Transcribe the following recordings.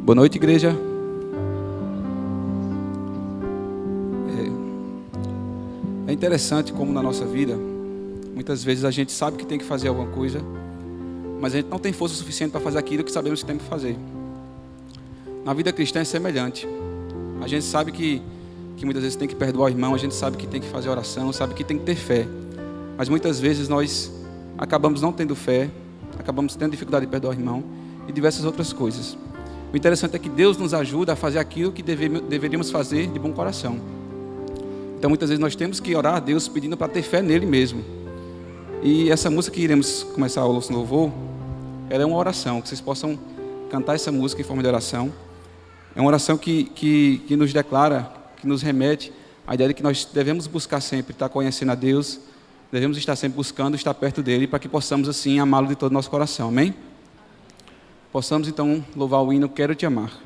Boa noite, igreja. É interessante como na nossa vida, muitas vezes a gente sabe que tem que fazer alguma coisa, mas a gente não tem força suficiente para fazer aquilo que sabemos que tem que fazer. Na vida cristã é semelhante. A gente sabe que muitas vezes tem que perdoar o irmão, a gente sabe que tem que fazer oração, sabe que tem que ter fé. Mas muitas vezes nós acabamos não tendo fé, acabamos tendo dificuldade de perdoar o irmão e diversas outras coisas. O interessante é que Deus nos ajuda a fazer aquilo que deveríamos fazer de bom coração. Então muitas vezes nós temos que orar a Deus pedindo para ter fé nele mesmo. E essa música que iremos começar o nosso louvor, ela é uma oração, que vocês possam cantar essa música em forma de oração. É uma oração que nos declara, que nos remete à ideia de que nós devemos buscar sempre estar conhecendo a Deus, devemos estar sempre buscando estar perto dele, para que possamos assim amá-lo de todo o nosso coração, amém? Possamos então louvar o hino Quero Te Amar. Quero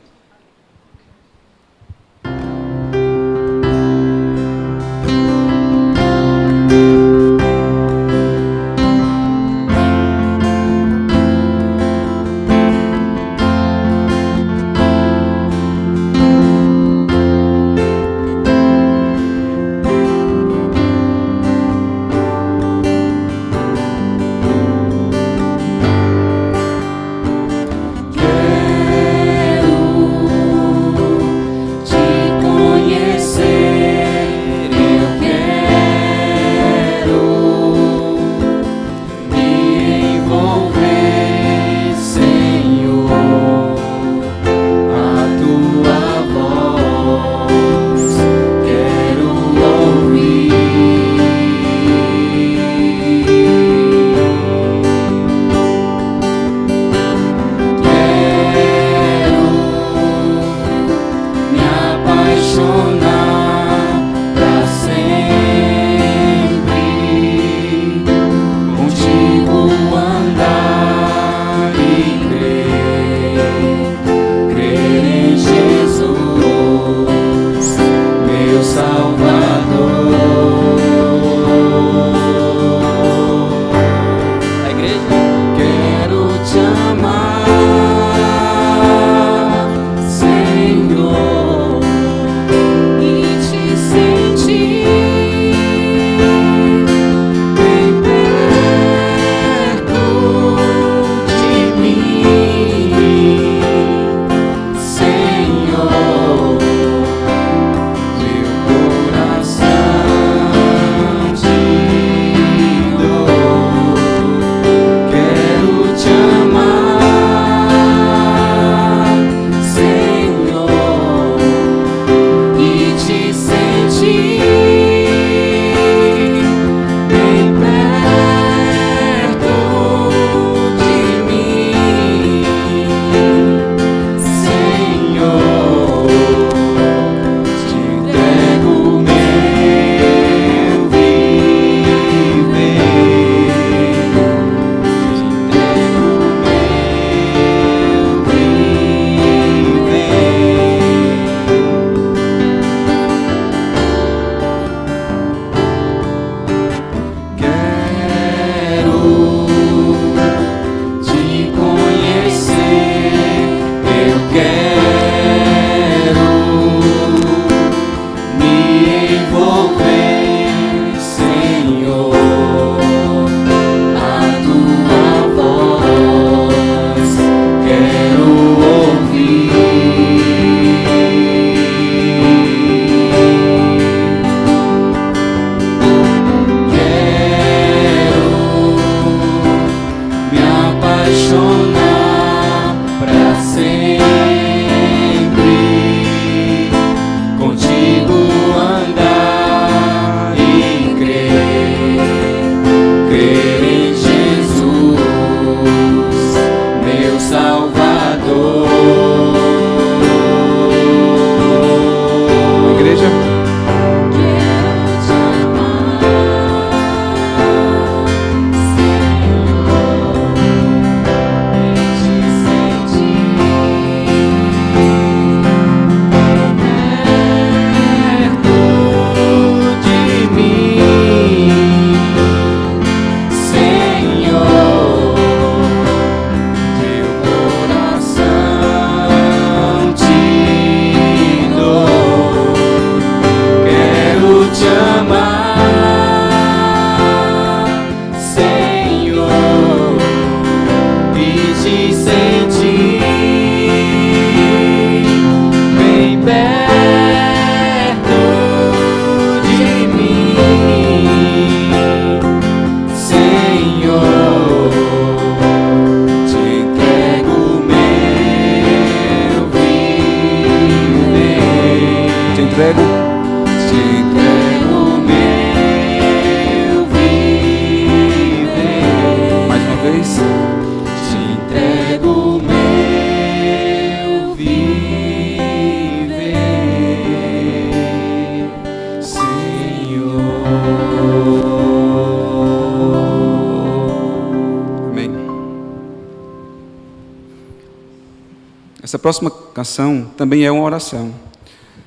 Essa próxima canção também é uma oração.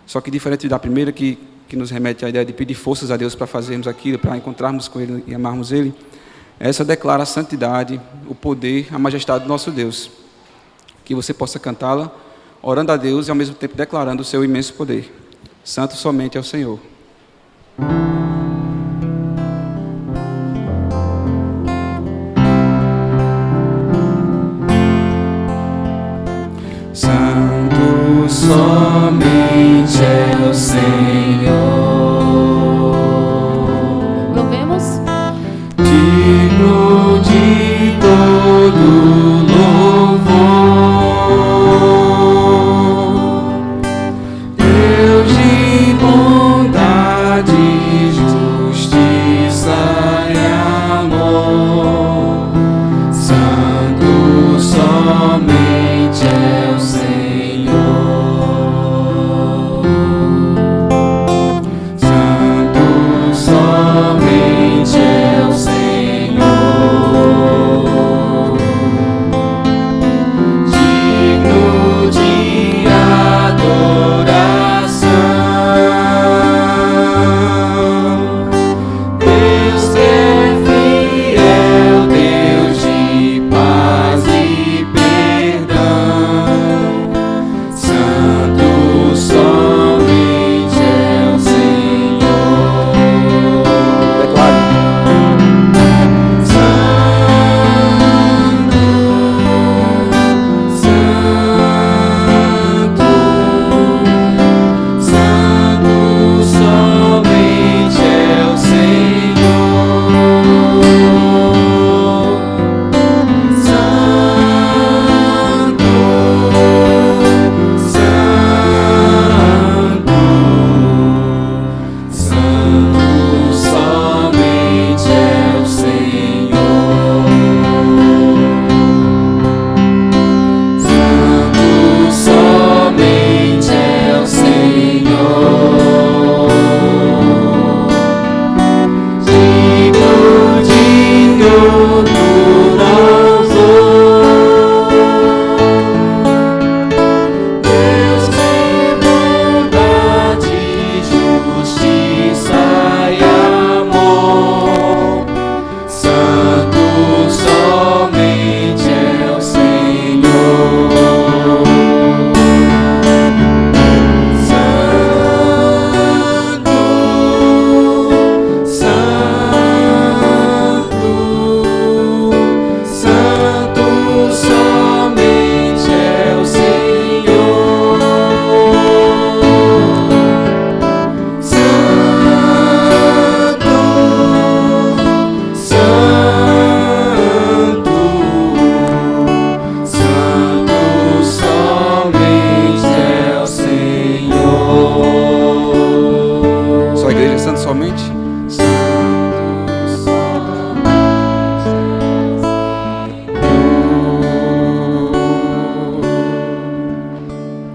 Só que diferente da primeira, que nos remete à ideia de pedir forças a Deus para fazermos aquilo, para encontrarmos com Ele e amarmos Ele, essa declara a santidade, o poder, a majestade do nosso Deus. Que você possa cantá-la, orando a Deus e ao mesmo tempo declarando o seu imenso poder. Santo somente é o Senhor. Santo somente é o Senhor. Louvemos. Digno de todo louvor, Deus de bondade, justiça e amor. Santo somente é o Senhor. Santo somente é o Senhor. Digno de adoração, Deus que é fiel, Deus de paz e perdão. Santo somente é o Senhor. Declare.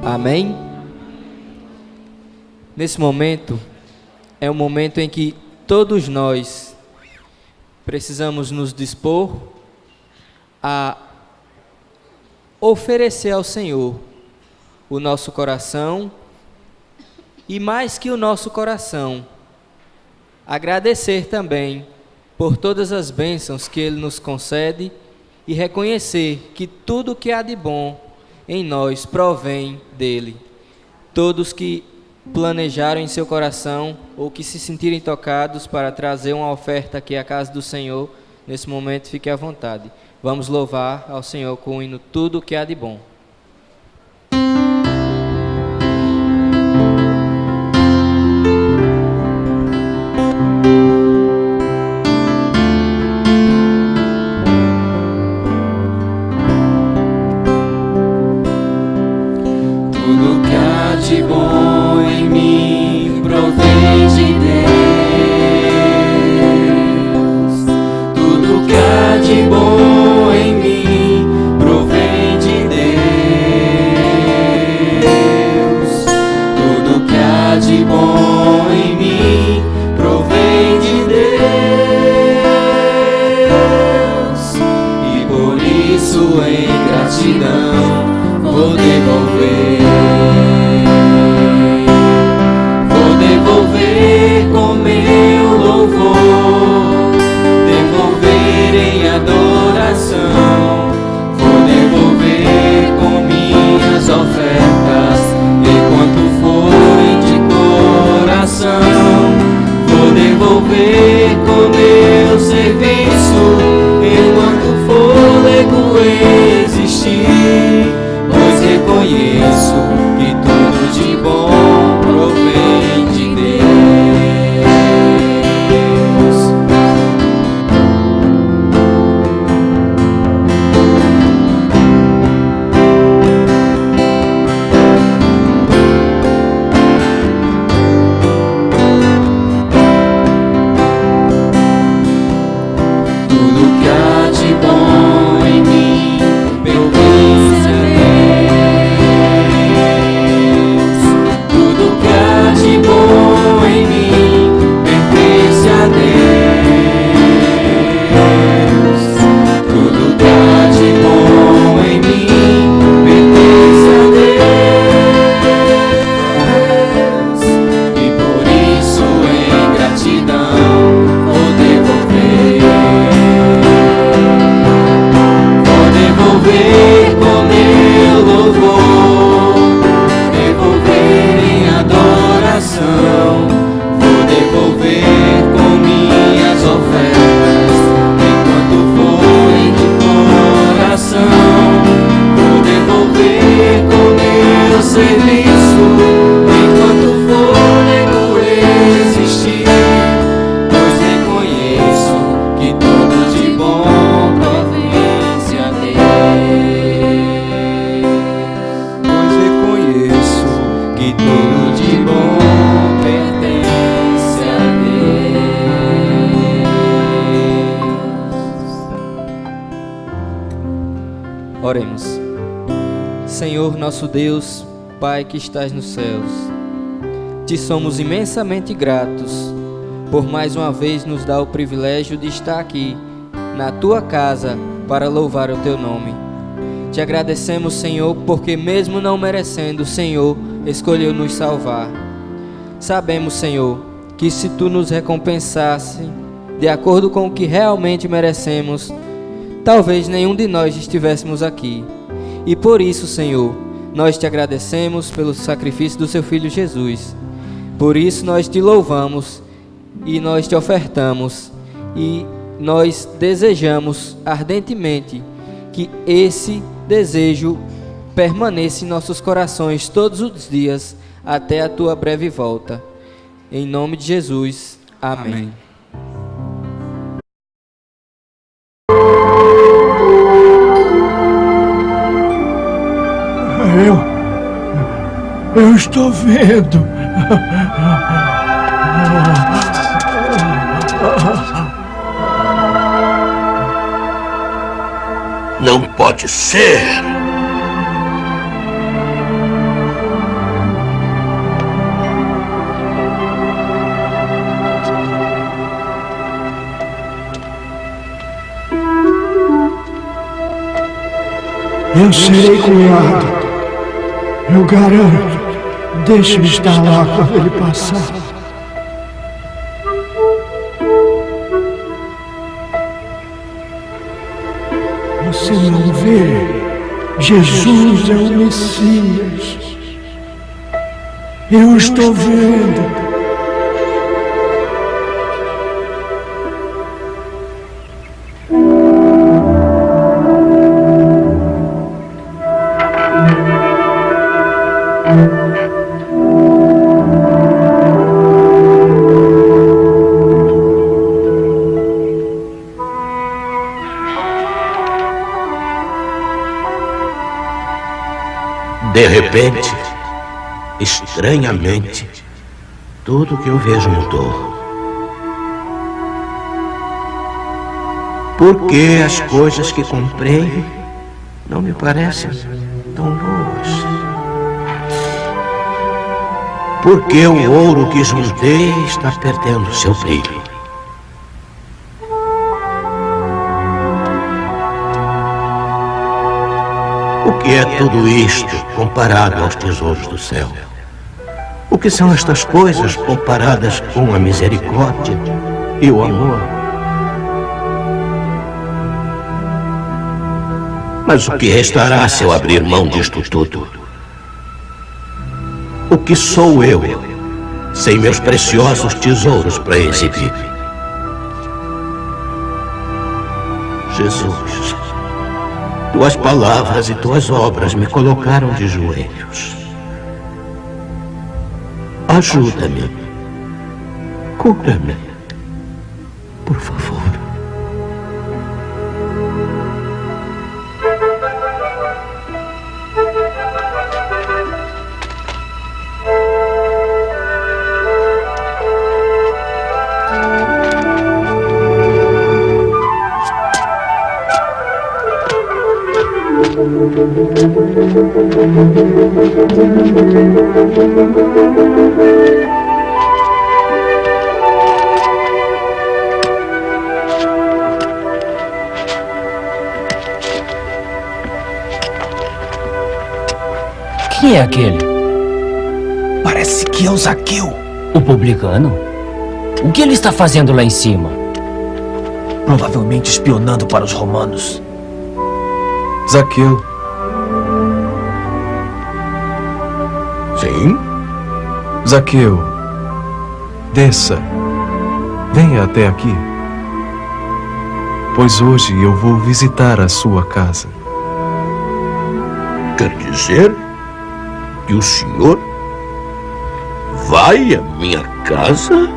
Amém? Nesse momento, é um momento em que todos nós precisamos nos dispor a oferecer ao Senhor o nosso coração e, mais que o nosso coração, agradecer também por todas as bênçãos que Ele nos concede e reconhecer que tudo que há de bom em nós provém dEle. Todos que planejaram em seu coração ou que se sentirem tocados para trazer uma oferta aqui à casa do Senhor, nesse momento fique à vontade. Vamos louvar ao Senhor com o hino Tudo que há de bom. Tudo que há de bom em mim provém de Deus. Tudo que há de bom em mim provém de Deus. Tudo que há de bom em mim provém de Deus. E por isso em gratidão vou devolver com meu louvor, devolver em adoração, vou devolver com minhas ofertas, enquanto forem de coração, vou devolver com meu serviço, enquanto o fôlego existir, pois reconheço que tudo de bom provém de Deus. Tudo que há de bom em mim pertence a Deus. Tudo que há de bom em mim pertence a Deus. Tudo que há de bom em mim pertence a Deus. E por isso em gratidão vou devolver com meu louvor, devolver em adoração, vou devolver com minhas ofertas, enquanto forem de coração, vou devolver com meu serviço, enquanto o fôlego existir, pois reconheço que tudo de bom pertence a que tudo de bom pertence a Deus. Oremos. Senhor nosso Deus, Pai que estás nos céus, te somos imensamente gratos por mais uma vez nos dar o privilégio de estar aqui na tua casa para louvar o teu nome. Te agradecemos, Senhor, porque mesmo não merecendo, o Senhor escolheu nos salvar. Sabemos, Senhor, que se tu nos recompensasse de acordo com o que realmente merecemos, talvez nenhum de nós estivéssemos aqui. E por isso, Senhor, nós te agradecemos pelo sacrifício do seu Filho Jesus. Por isso nós te louvamos e nós te ofertamos e nós desejamos ardentemente que esse desejo permaneça em nossos corações todos os dias até a tua breve volta. Em nome de Jesus. Amém. Eu estou vendo. Não pode ser! Eu serei cunhado. Eu garanto. Deixe-me estar lá quando ele passar. Você não vê? Jesus é o Messias. Eu estou vendo. De repente, estranhamente, tudo que eu vejo mudou. Por que as coisas que comprei não me parecem tão boas? Por que o ouro que juntei está perdendo seu brilho? O que é tudo isto comparado aos tesouros do céu? O que são estas coisas comparadas com a misericórdia e o amor? Mas o que restará se eu abrir mão disto tudo? O que sou eu, sem meus preciosos tesouros para exibir? Jesus, tuas palavras e tuas obras me colocaram de joelhos. Ajuda-me. Cura-me. Por favor. Quem é aquele? Parece que é o Zaqueu. O publicano? O que ele está fazendo lá em cima? Provavelmente espionando para os romanos. Zaqueu. Sim? Zaqueu, desça. Venha até aqui. Pois hoje eu vou visitar a sua casa. Quer dizer que o senhor vai à minha casa?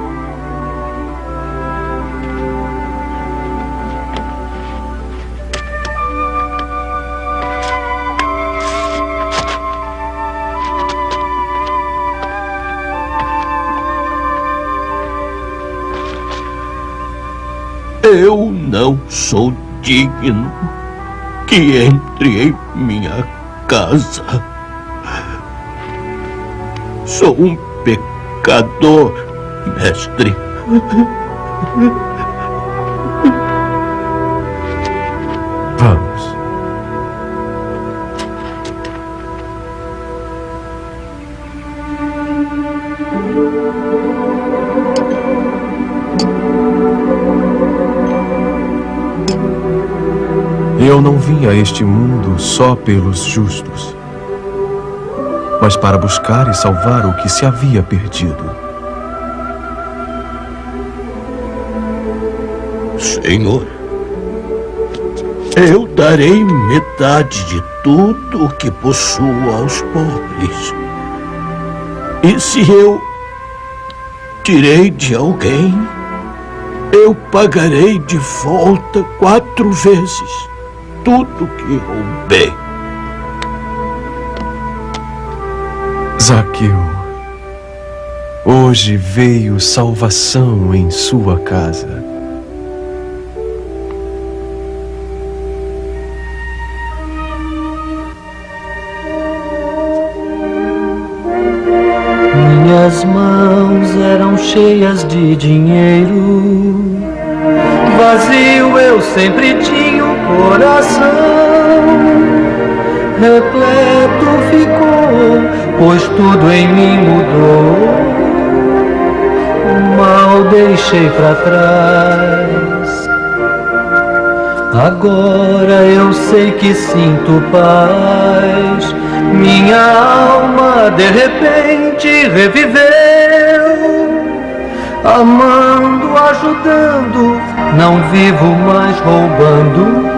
Eu não sou digno que entre em minha casa. Sou um pecador, mestre. Vamos. Eu não vim a este mundo só pelos justos, mas para buscar e salvar o que se havia perdido. Senhor, eu darei metade de tudo o que possuo aos pobres. E se eu tirei de alguém, eu pagarei de volta 4 vezes tudo que roubei. Zaqueu, hoje veio salvação em sua casa. Minhas mãos eram cheias de dinheiro, vazio eu sempre tinha o coração. Repleto ficou, pois tudo em mim mudou. O mal deixei pra trás. Agora eu sei que sinto paz. Minha alma de repente reviveu, amando, ajudando, não vivo mais roubando.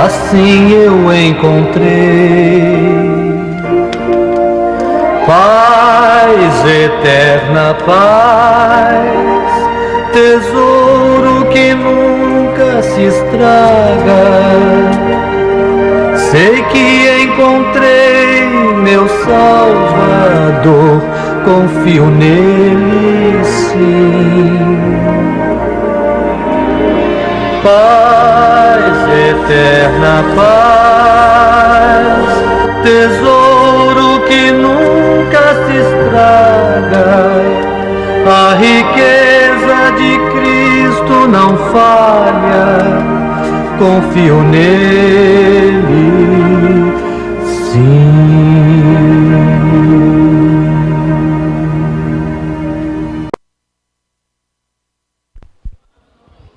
Assim eu encontrei paz, eterna paz, tesouro que nunca se estraga. Sei que encontrei meu Salvador, confio nele sim. Paz, eterna paz, tesouro que nunca se estraga. A riqueza de Cristo não falha, confio nele, sim.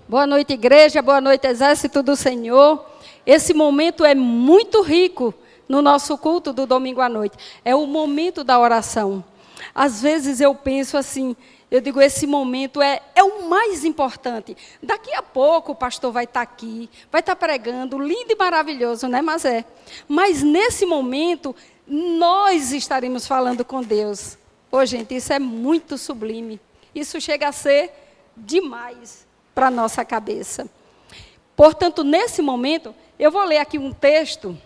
Boa noite, igreja, boa noite, exército do Senhor. Esse momento é muito rico no nosso culto do domingo à noite. É o momento da oração. Às vezes eu penso assim, eu digo, esse momento é o mais importante. Daqui a pouco o pastor vai estar aqui, vai estar pregando, lindo e maravilhoso, né, Mazé? Mas nesse momento, nós estaremos falando com Deus. Pô, gente, isso é muito sublime. Isso chega a ser demais para a nossa cabeça. Portanto, nesse momento, eu vou ler aqui um texto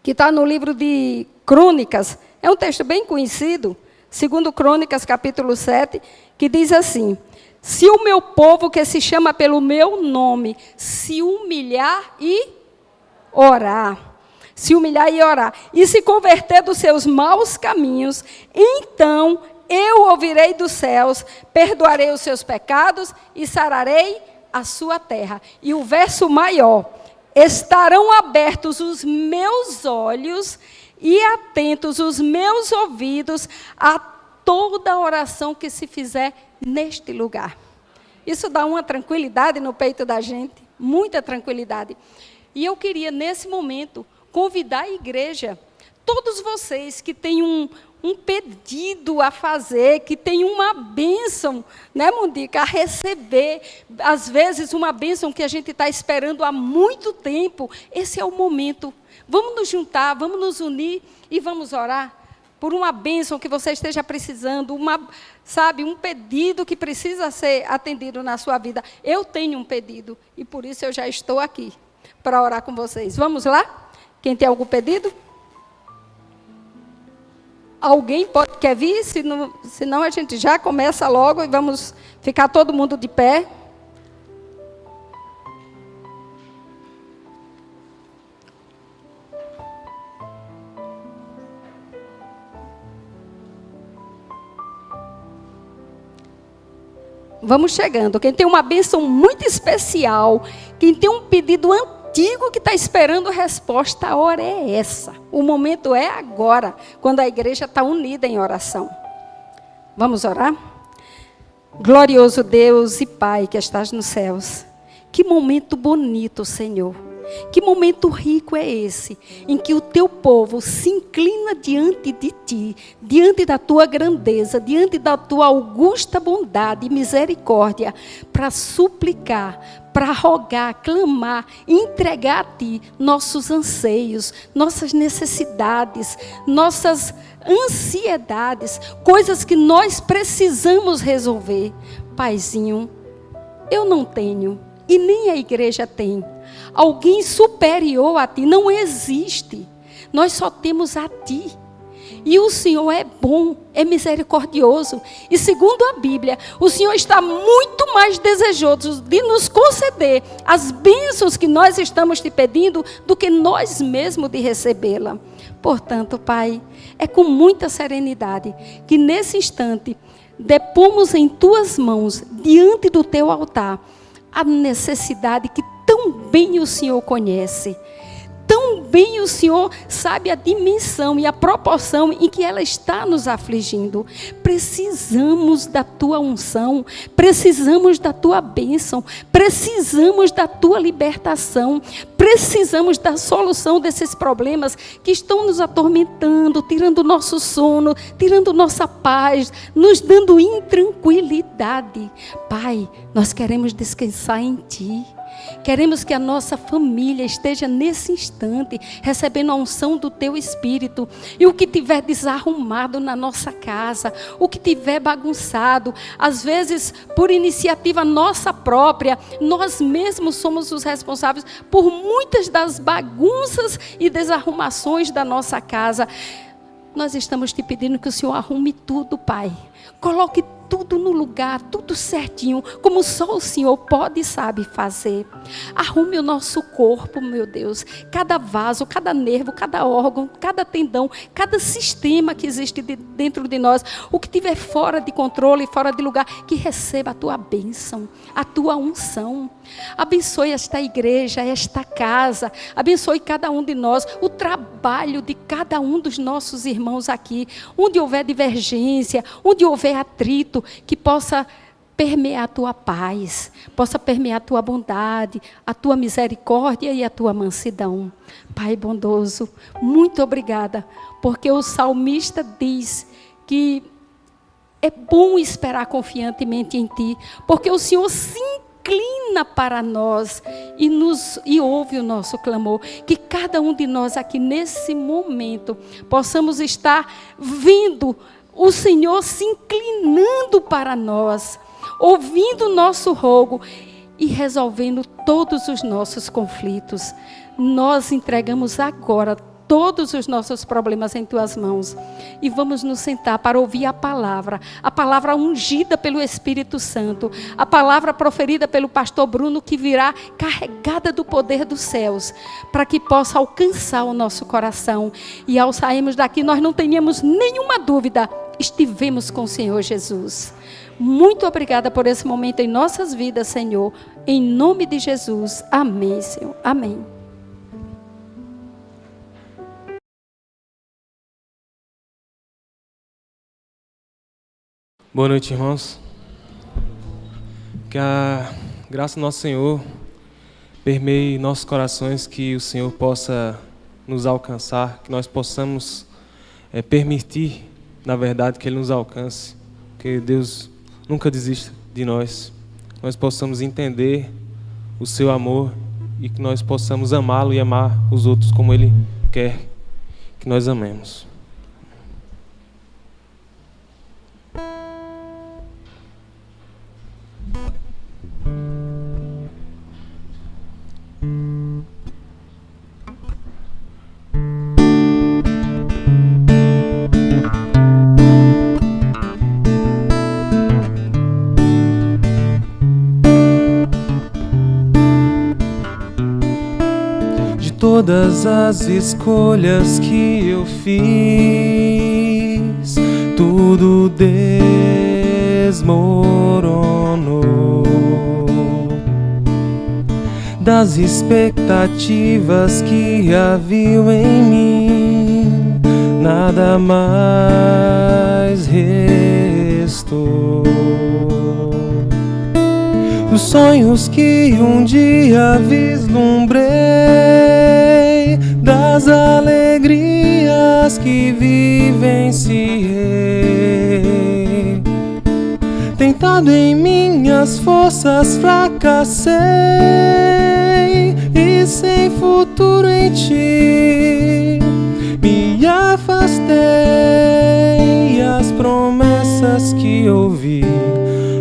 que está no livro de Crônicas. É um texto bem conhecido, 2 Crônicas, capítulo 7, que diz assim: se o meu povo, que se chama pelo meu nome, se humilhar e orar, e se converter dos seus maus caminhos, então eu ouvirei dos céus, perdoarei os seus pecados e sararei a sua terra. E o verso maior: estarão abertos os meus olhos e atentos os meus ouvidos a toda oração que se fizer neste lugar. Isso dá uma tranquilidade no peito da gente, muita tranquilidade. E eu queria, nesse momento, convidar a igreja, todos vocês que têm um pedido a fazer, que tem uma bênção, né, Mundica, a receber, às vezes uma bênção que a gente está esperando há muito tempo. Esse é o momento. Vamos nos juntar, vamos nos unir e vamos orar por uma bênção que você esteja precisando, um pedido que precisa ser atendido na sua vida. Eu tenho um pedido e por isso eu já estou aqui para orar com vocês. Vamos lá? Quem tem algum pedido? Alguém quer vir? Senão a gente já começa logo e vamos ficar todo mundo de pé. Vamos chegando. Quem tem uma bênção muito especial, quem tem um pedido antigo que está esperando resposta, a hora é essa. O momento é agora, quando a igreja está unida em oração. Vamos orar? Glorioso Deus e Pai que estás nos céus, que momento bonito, Senhor. Que momento rico é esse, em que o teu povo se inclina diante de ti, diante da tua grandeza, diante da tua augusta bondade e misericórdia, para suplicar, para rogar, clamar, entregar a ti nossos anseios, nossas necessidades, nossas ansiedades, coisas que nós precisamos resolver. Paizinho, eu não tenho, e nem a igreja tem, alguém superior a ti, não existe. Nós só temos a ti. E o Senhor é bom, é misericordioso. E segundo a Bíblia, o Senhor está muito mais desejoso de nos conceder as bênçãos que nós estamos te pedindo do que nós mesmos de recebê-la. Portanto, Pai, é com muita serenidade que nesse instante depomos em tuas mãos, diante do teu altar, a necessidade que tão bem o Senhor conhece. Tão bem o Senhor sabe a dimensão e a proporção em que ela está nos afligindo. Precisamos da tua unção, precisamos da tua bênção, precisamos da tua libertação, precisamos da solução desses problemas que estão nos atormentando, tirando nosso sono, tirando nossa paz, nos dando intranquilidade. Pai, nós queremos descansar em ti. Queremos que a nossa família esteja nesse instante recebendo a unção do teu Espírito. E o que tiver desarrumado na nossa casa, o que tiver bagunçado, às vezes por iniciativa nossa própria, nós mesmos somos os responsáveis por muitas das bagunças e desarrumações da nossa casa. Nós estamos te pedindo que o Senhor arrume tudo, Pai. Coloque tudo no lugar, tudo certinho, como só o Senhor pode e sabe fazer. Arrume o nosso corpo, meu Deus, cada vaso, cada nervo, cada órgão, cada tendão, cada sistema que existe dentro de nós, o que estiver fora de controle, fora de lugar, que receba a tua bênção, a tua unção. Abençoe esta igreja, esta casa, abençoe cada um de nós, o trabalho de cada um dos nossos irmãos aqui, onde houver divergência, onde houver atrito, que possa permear a tua paz, possa permear a tua bondade, a tua misericórdia e a tua mansidão. Pai bondoso, muito obrigada, porque o salmista diz que é bom esperar confiantemente em Ti, porque o Senhor se inclina para nós e ouve o nosso clamor. Que cada um de nós aqui nesse momento possamos estar vendo o Senhor se inclinando para nós, ouvindo o nosso rogo e resolvendo todos os nossos conflitos. Nós entregamos agora todos os nossos problemas em Tuas mãos e vamos nos sentar para ouvir a palavra ungida pelo Espírito Santo, a palavra proferida pelo pastor Bruno, que virá carregada do poder dos céus, para que possa alcançar o nosso coração e ao sairmos daqui nós não tenhamos nenhuma dúvida, estivemos com o Senhor Jesus. Muito obrigada por esse momento em nossas vidas, Senhor, em nome de Jesus, amém, Senhor, amém. Boa noite, irmãos. Que a graça do nosso Senhor permeie nossos corações, que o Senhor possa nos alcançar, que nós possamos permitir, na verdade, que Ele nos alcance, que Deus nunca desista de nós. Nós possamos entender o Seu amor e que nós possamos amá-lo e amar os outros como Ele quer que nós amemos. Todas as escolhas que eu fiz, tudo desmoronou. Das expectativas que haviam em mim, nada mais restou. Os sonhos que um dia vislumbrei, das alegrias que vivenciei, tentado em minhas forças fracassei, e sem futuro em Ti me afastei. As promessas que ouvi,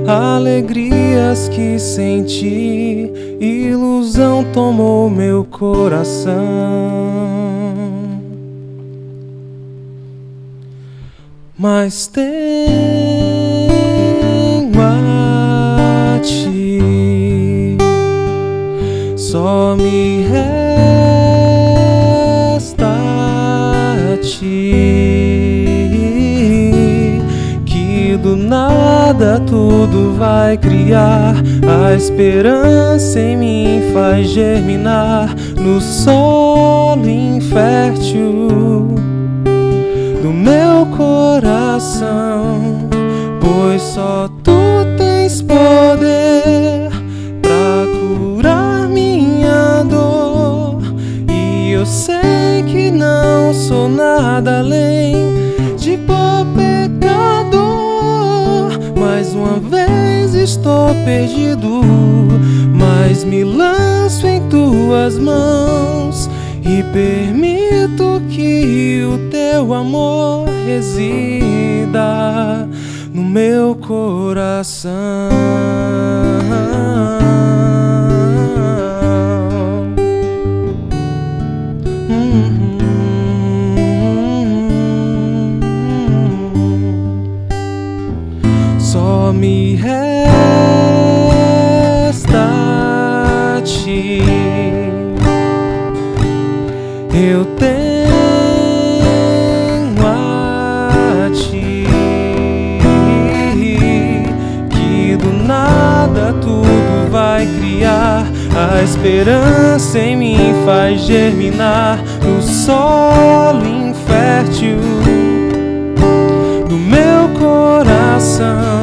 alegrias que senti, ilusão tomou meu coração. Mas tenho a Ti, só me resta a Ti, que do nada tudo vai criar. A esperança em mim faz germinar no solo infértil do meu coração, pois só Tu tens poder pra curar minha dor. E eu sei que não sou nada além de pó pecador. Mais uma vez estou perdido, mas me lanço em Tuas mãos e permito que o Teu amor resida no meu coração. Só eu tenho a ti, que do nada tudo vai criar. A esperança em mim faz germinar no solo infértil do meu coração,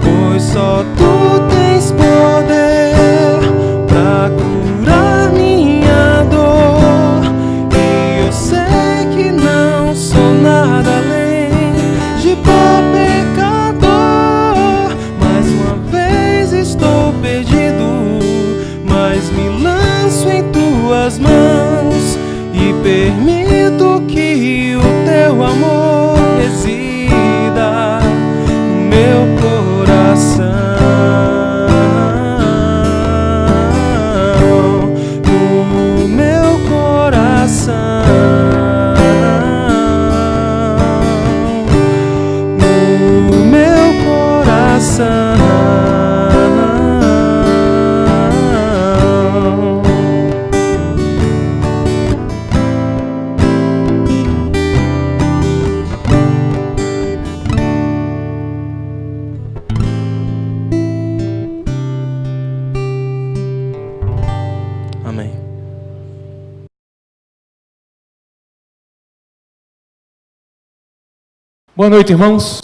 pois só tu tens poder pra curar minha dor. E eu sei que não sou nada além de pó pecador. Mais uma vez estou perdido, mas me lanço em tuas mãos e permito que o teu amor resida no meu coração, no meu coração, no meu coração. Amém. Boa noite, irmãos.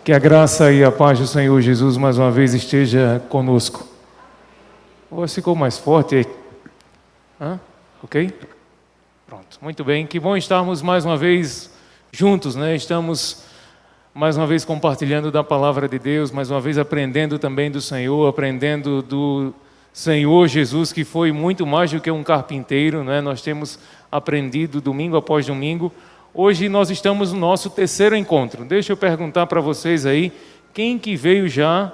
Que a graça e a paz do Senhor Jesus mais uma vez esteja conosco. A voz ficou mais forte aí. Ok? Pronto, muito bem. Que bom estarmos mais uma vez juntos, né? Estamos mais uma vez compartilhando da palavra de Deus, mais uma vez aprendendo também do Senhor, aprendendo do Senhor Jesus, que foi muito mais do que um carpinteiro, né? Nós temos aprendido domingo após domingo. Hoje nós estamos no nosso terceiro encontro. Deixa eu perguntar para vocês aí, quem que veio já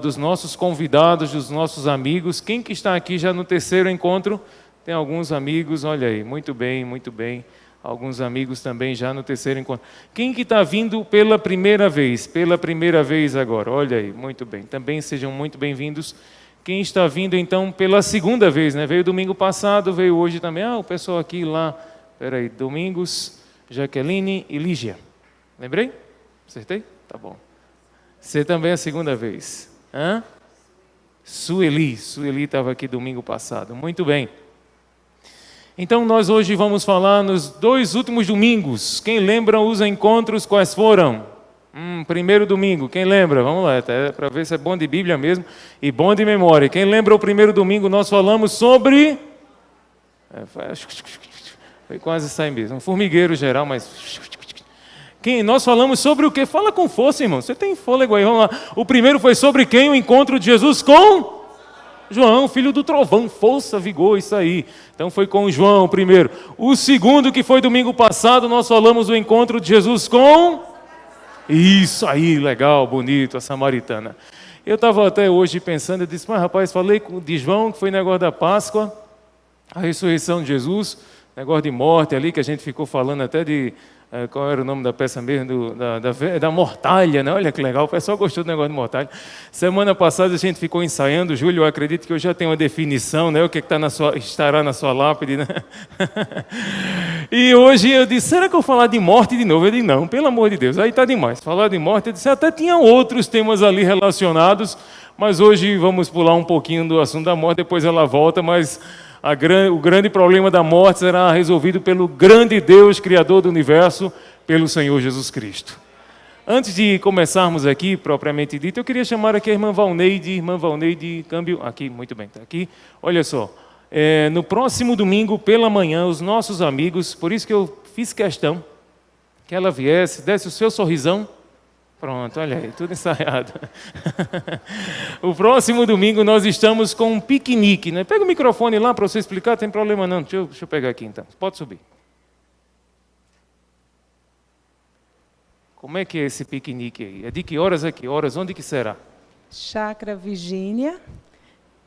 dos nossos convidados, dos nossos amigos, quem que está aqui já no terceiro encontro? Tem alguns amigos, olha aí, muito bem, muito bem. Alguns amigos também já no terceiro encontro. Quem que está vindo pela primeira vez? Pela primeira vez agora, olha aí, muito bem. Também sejam muito bem-vindos. Quem está vindo então pela segunda vez, né? Veio domingo passado, veio hoje também. O pessoal aqui lá, peraí, Domingos, Jaqueline e Lígia. Lembrei? Acertei? Tá bom. Você também é a segunda vez. Sueli estava aqui domingo passado. Muito bem. Então nós hoje vamos falar nos 2 últimos domingos. Quem lembra os encontros quais foram? Primeiro domingo, quem lembra? Vamos lá, até para ver se é bom de Bíblia mesmo e bom de memória. Quem lembra o primeiro domingo nós falamos sobre... Foi quase sair mesmo, um formigueiro geral, mas... Nós falamos sobre o quê? Fala com força, irmão. Você tem fôlego aí, vamos lá. O primeiro foi sobre quem? O encontro de Jesus com João, filho do trovão. Força, vigor, isso aí. Então foi com João o primeiro. O segundo, que foi domingo passado, nós falamos do encontro de Jesus com... Isso aí, legal, bonito, a samaritana. Eu estava até hoje pensando, eu disse, mas rapaz, falei de João, que foi negócio da Páscoa, a ressurreição de Jesus, negócio de morte ali, que a gente ficou falando até de... qual era o nome da peça mesmo? Da mortalha, né? Olha que legal, o pessoal gostou do negócio de mortalha. Semana passada a gente ficou ensaiando, Júlio, eu acredito que eu já tenho uma definição, né? O que estará na sua lápide, né? E hoje eu disse, será que eu vou falar de morte de novo? Eu disse, não, pelo amor de Deus, aí está demais. Falar de morte, eu disse, até tinha outros temas ali relacionados, mas hoje vamos pular um pouquinho do assunto da morte, depois ela volta, mas... o grande problema da morte será resolvido pelo grande Deus, Criador do Universo, pelo Senhor Jesus Cristo. Antes de começarmos aqui, propriamente dito, eu queria chamar aqui a irmã Valneide, câmbio, aqui, muito bem, está aqui. Olha só, no próximo domingo, pela manhã, os nossos amigos, por isso que eu fiz questão que ela viesse, desse o seu sorrisão. Pronto, olha aí, tudo ensaiado. O próximo domingo nós estamos com um piquenique, né? Pega o microfone lá para você explicar, não tem problema não. Deixa eu pegar aqui então, pode subir. Como é que é esse piquenique aí? É de que horas a que horas? Onde que será? Chácara Virgínia,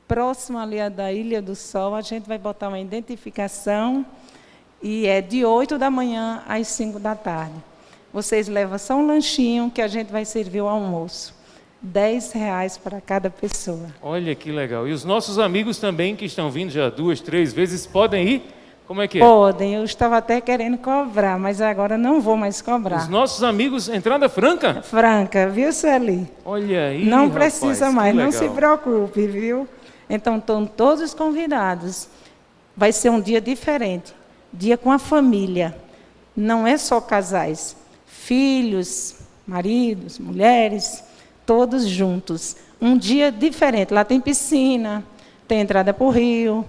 próximo ali da Ilha do Sol. A gente vai botar uma identificação e é de 8 da manhã às 5 da tarde. Vocês levam só um lanchinho que a gente vai servir o almoço. R$10 para cada pessoa. Olha que legal. E os nossos amigos também que estão vindo já 2, 3 vezes podem ir Como é que é? Podem, eu estava até querendo cobrar, mas agora não vou mais cobrar. Os nossos amigos, entrada franca? Franca, viu, Sueli? Olha aí, não rapaz, precisa que mais, não legal. se preocupe, viu? Então, estão todos convidados. Vai ser um dia diferente, dia com a família. Não é só casais, filhos, maridos, mulheres, todos juntos. Um dia diferente. Lá tem piscina, tem entrada para o rio.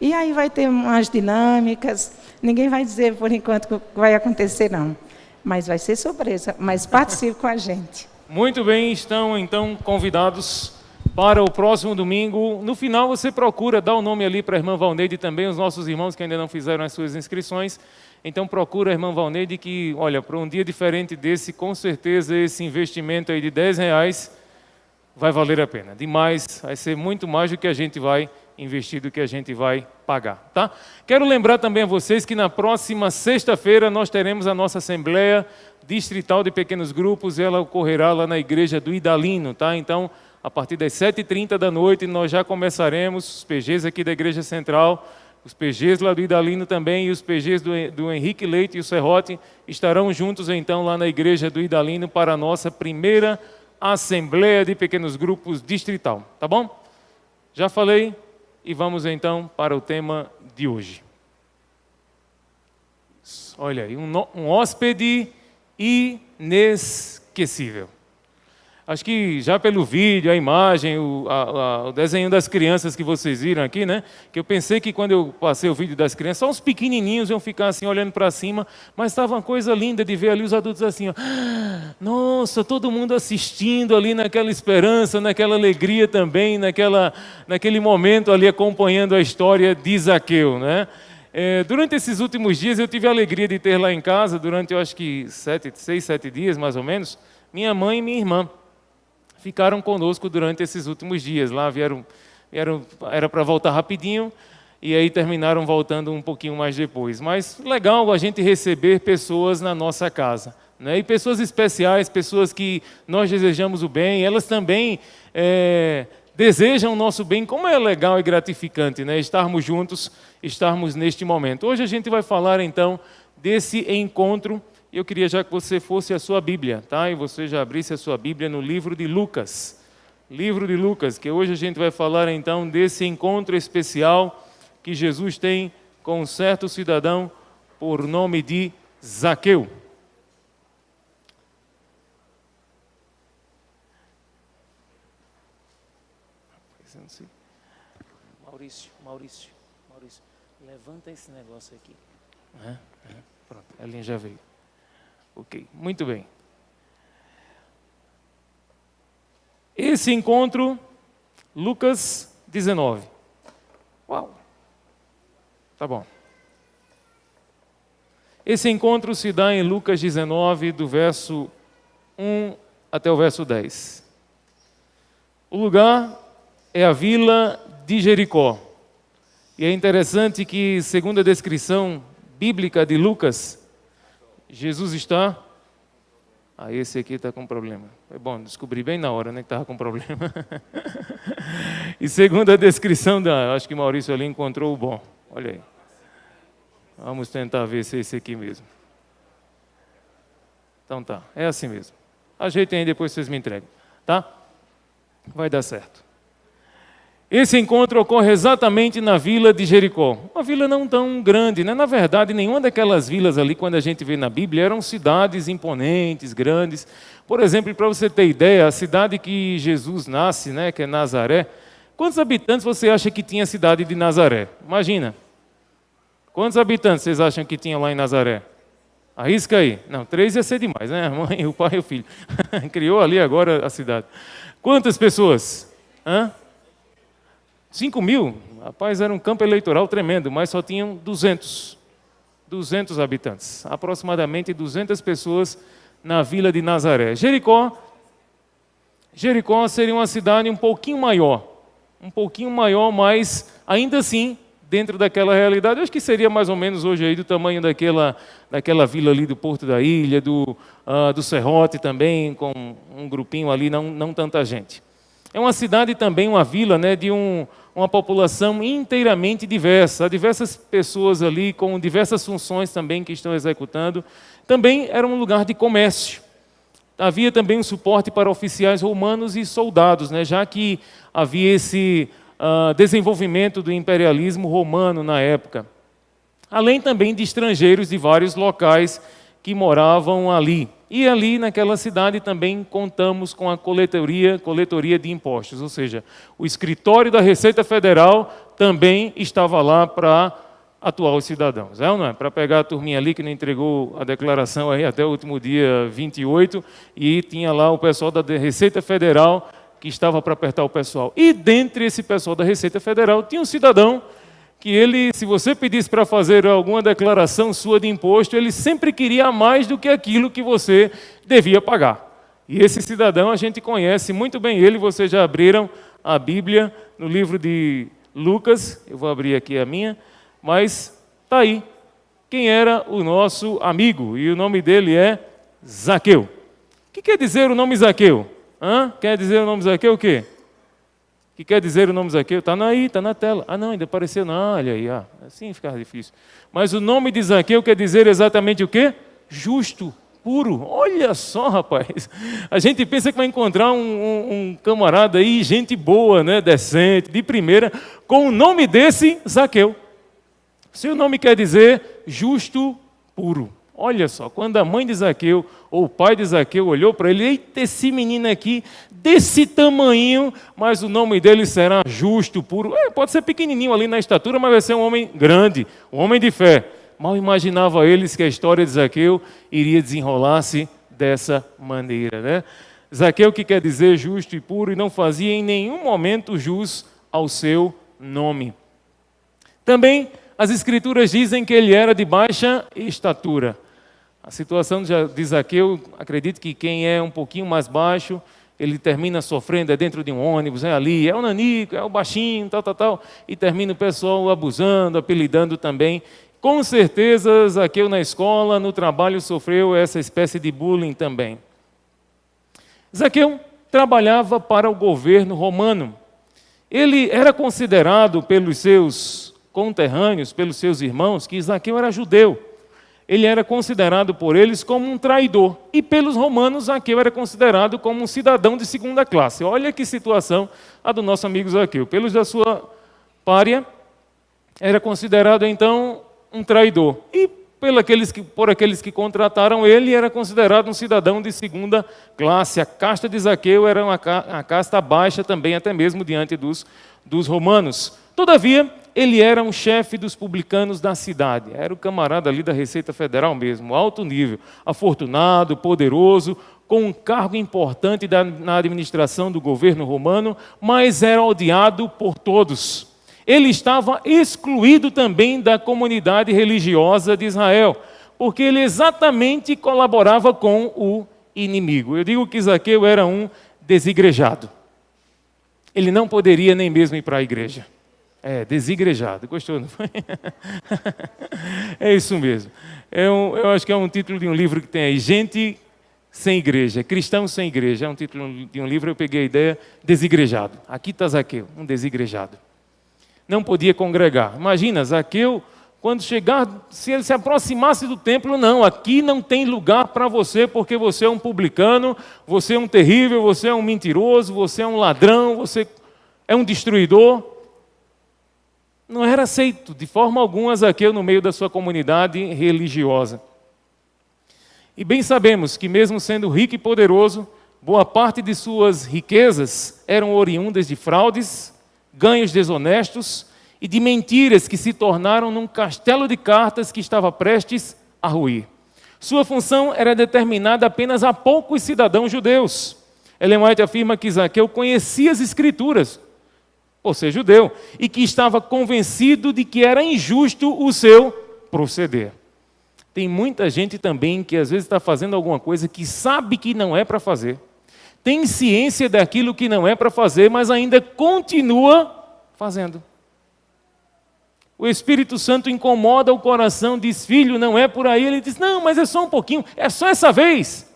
E aí vai ter umas dinâmicas. Ninguém vai dizer, por enquanto, o que vai acontecer, não. Mas vai ser surpresa. Mas participe com a gente. Muito bem, estão então convidados para o próximo domingo. No final você procura, dá o nome ali para a irmã Valneide também, os nossos irmãos que ainda não fizeram as suas inscrições. Então procura a irmã Valneide que, olha, para um dia diferente desse, com certeza esse investimento aí de R$10 vai valer a pena. Demais, vai ser muito mais do que a gente vai investir, do que a gente vai pagar, tá? Quero lembrar também a vocês que na próxima sexta-feira nós teremos a nossa Assembleia Distrital de Pequenos Grupos, ela ocorrerá lá na Igreja do Idalino, tá? Então, a partir das 7h30 da noite, nós já começaremos os PGs aqui da Igreja Central, os PGs lá do Idalino também, e os PGs do Henrique Leite e o Serrote estarão juntos, então, lá na Igreja do Idalino para a nossa primeira Assembleia de Pequenos Grupos Distrital, tá bom? Já falei, e vamos, então, para o tema de hoje. Olha aí, um hóspede inesquecível. Acho que já pelo vídeo, a imagem, o desenho das crianças que vocês viram aqui, né? Que eu pensei que quando eu passei o vídeo das crianças, só uns pequenininhos iam ficar assim olhando para cima, mas estava uma coisa linda de ver ali os adultos assim, ó. Nossa, todo mundo assistindo ali naquela esperança, naquela alegria também, naquele momento ali acompanhando a história de Zaqueu, né? Durante esses últimos dias eu tive a alegria de ter lá em casa, durante eu acho que 6, 7 dias mais ou menos, minha mãe e minha irmã ficaram conosco durante esses últimos dias. Lá era para voltar rapidinho, e aí terminaram voltando um pouquinho mais depois. Mas legal a gente receber pessoas na nossa casa, né? E pessoas especiais, pessoas que nós desejamos o bem, elas também desejam o nosso bem. Como é legal e gratificante, né? Estarmos juntos, estarmos neste momento. Hoje a gente vai falar então desse encontro. Eu queria já que você fosse a sua Bíblia, tá? E você já abrisse a sua Bíblia no livro de Lucas. Livro de Lucas, que hoje a gente vai falar então desse encontro especial que Jesus tem com um certo cidadão por nome de Zaqueu. Maurício, levanta esse negócio aqui. Pronto, a linha já veio. Ok, muito bem. Esse encontro, Lucas 19. Uau! Tá bom. Esse encontro se dá em Lucas 19, do verso 1 até o verso 10. O lugar é a vila de Jericó. E é interessante que, segundo a descrição bíblica de Lucas, Jesus está... esse aqui está com problema. É bom, descobri bem na hora, né, que estava com problema. E segundo a descrição acho que Maurício ali encontrou o bom. Olha aí. Vamos tentar ver se é esse aqui mesmo. Então tá, é assim mesmo. Ajeitem aí, depois vocês me entregam, tá? Vai dar certo. Esse encontro ocorre exatamente na vila de Jericó. Uma vila não tão grande, né? Na verdade, nenhuma daquelas vilas ali, quando a gente vê na Bíblia, eram cidades imponentes, grandes. Por exemplo, para você ter ideia, a cidade que Jesus nasce, né, que é Nazaré, quantos habitantes você acha que tinha a cidade de Nazaré? Imagina. Quantos habitantes vocês acham que tinha lá em Nazaré? Arrisca aí. Não, 3 ia ser demais, né? A mãe, o pai e o filho. Criou ali agora a cidade. Quantas pessoas? 5.000? Rapaz, era um campo eleitoral tremendo, mas só tinham 200 habitantes. Aproximadamente 200 pessoas na vila de Nazaré. Jericó seria uma cidade um pouquinho maior, mas ainda assim, dentro daquela realidade, eu acho que seria mais ou menos hoje aí do tamanho daquela vila ali do Porto da Ilha, do Serrote também, com um grupinho ali, não tanta gente. É uma cidade também, uma vila, né, de um uma população inteiramente diversa. Há diversas pessoas ali com diversas funções também que estão executando. Também era um lugar de comércio. Havia também um suporte para oficiais romanos e soldados, né? Já que havia esse desenvolvimento do imperialismo romano na época. Além também de estrangeiros de vários locais que moravam ali. E ali naquela cidade também contamos com a coletoria de impostos, ou seja, o escritório da Receita Federal também estava lá para atuar os cidadãos. É ou não é? Para pegar a turminha ali que não entregou a declaração aí até o último dia 28, e tinha lá o pessoal da Receita Federal que estava para apertar o pessoal. E dentre esse pessoal da Receita Federal tinha um cidadão que ele, se você pedisse para fazer alguma declaração sua de imposto, ele sempre queria mais do que aquilo que você devia pagar. E esse cidadão a gente conhece muito bem ele, vocês já abriram a Bíblia no livro de Lucas, eu vou abrir aqui a minha, mas está aí. Quem era o nosso amigo? E o nome dele é Zaqueu. O que quer dizer o nome Zaqueu? Quer dizer o nome Zaqueu o quê? O que quer dizer o nome Zaqueu? Está aí, está na tela. Não, ainda apareceu. Não, olha aí. Assim fica difícil. Mas o nome de Zaqueu quer dizer exatamente o quê? Justo, puro. Olha só, rapaz. A gente pensa que vai encontrar um camarada aí, gente boa, né, decente, de primeira, com o nome desse Zaqueu. Seu nome quer dizer justo, puro. Olha só, quando a mãe de Zaqueu, ou o pai de Zaqueu, olhou para ele, eita, esse menino aqui, desse tamanho, mas o nome dele será justo, puro. Pode ser pequenininho ali na estatura, mas vai ser um homem grande, um homem de fé. Mal imaginava eles que a história de Zaqueu iria desenrolar-se dessa maneira, né? Zaqueu, que quer dizer justo e puro, e não fazia em nenhum momento jus ao seu nome. Também as Escrituras dizem que ele era de baixa estatura. A situação de Zaqueu, acredito que quem é um pouquinho mais baixo, ele termina sofrendo, é dentro de um ônibus, é ali, é o nanico, é o baixinho, tal, e termina o pessoal abusando, apelidando também. Com certeza, Zaqueu na escola, no trabalho, sofreu essa espécie de bullying também. Zaqueu trabalhava para o governo romano. Ele era considerado pelos seus conterrâneos, pelos seus irmãos, que Zaqueu era judeu. Ele era considerado por eles como um traidor. E pelos romanos, Zaqueu era considerado como um cidadão de segunda classe. Olha que situação a do nosso amigo Zaqueu. Pelos da sua pária, era considerado então um traidor. E por aqueles que contrataram ele, era considerado um cidadão de segunda classe. A casta de Zaqueu era uma casta baixa também, até mesmo diante dos romanos. Todavia, ele era um chefe dos publicanos da cidade. Era o camarada ali da Receita Federal mesmo, alto nível, afortunado, poderoso, com um cargo importante na administração do governo romano, mas era odiado por todos. Ele estava excluído também da comunidade religiosa de Israel, porque ele exatamente colaborava com o inimigo. Eu digo que Zaqueu era um desigrejado. Ele não poderia nem mesmo ir para a igreja. Desigrejado. Gostou, não foi? É isso mesmo. Eu acho que é um título de um livro que tem aí, Gente Sem Igreja, Cristão Sem Igreja. É um título de um livro, eu peguei a ideia, desigrejado. Aqui está Zaqueu, um desigrejado. Não podia congregar. Imagina, Zaqueu, quando chegar, se ele se aproximasse do templo, não, aqui não tem lugar para você, porque você é um publicano, você é um terrível, você é um mentiroso, você é um ladrão, você é um destruidor. Não era aceito de forma alguma Zaqueu no meio da sua comunidade religiosa. E bem sabemos que mesmo sendo rico e poderoso, boa parte de suas riquezas eram oriundas de fraudes, ganhos desonestos e de mentiras que se tornaram num castelo de cartas que estava prestes a ruir. Sua função era determinada apenas a poucos cidadãos judeus. Ellen White afirma que Zaqueu conhecia as Escrituras, por ser judeu, e que estava convencido de que era injusto o seu proceder. Tem muita gente também que às vezes está fazendo alguma coisa que sabe que não é para fazer, tem ciência daquilo que não é para fazer, mas ainda continua fazendo. O Espírito Santo incomoda o coração, diz, filho, não é por aí. Ele diz, não, mas é só um pouquinho, é só essa vez.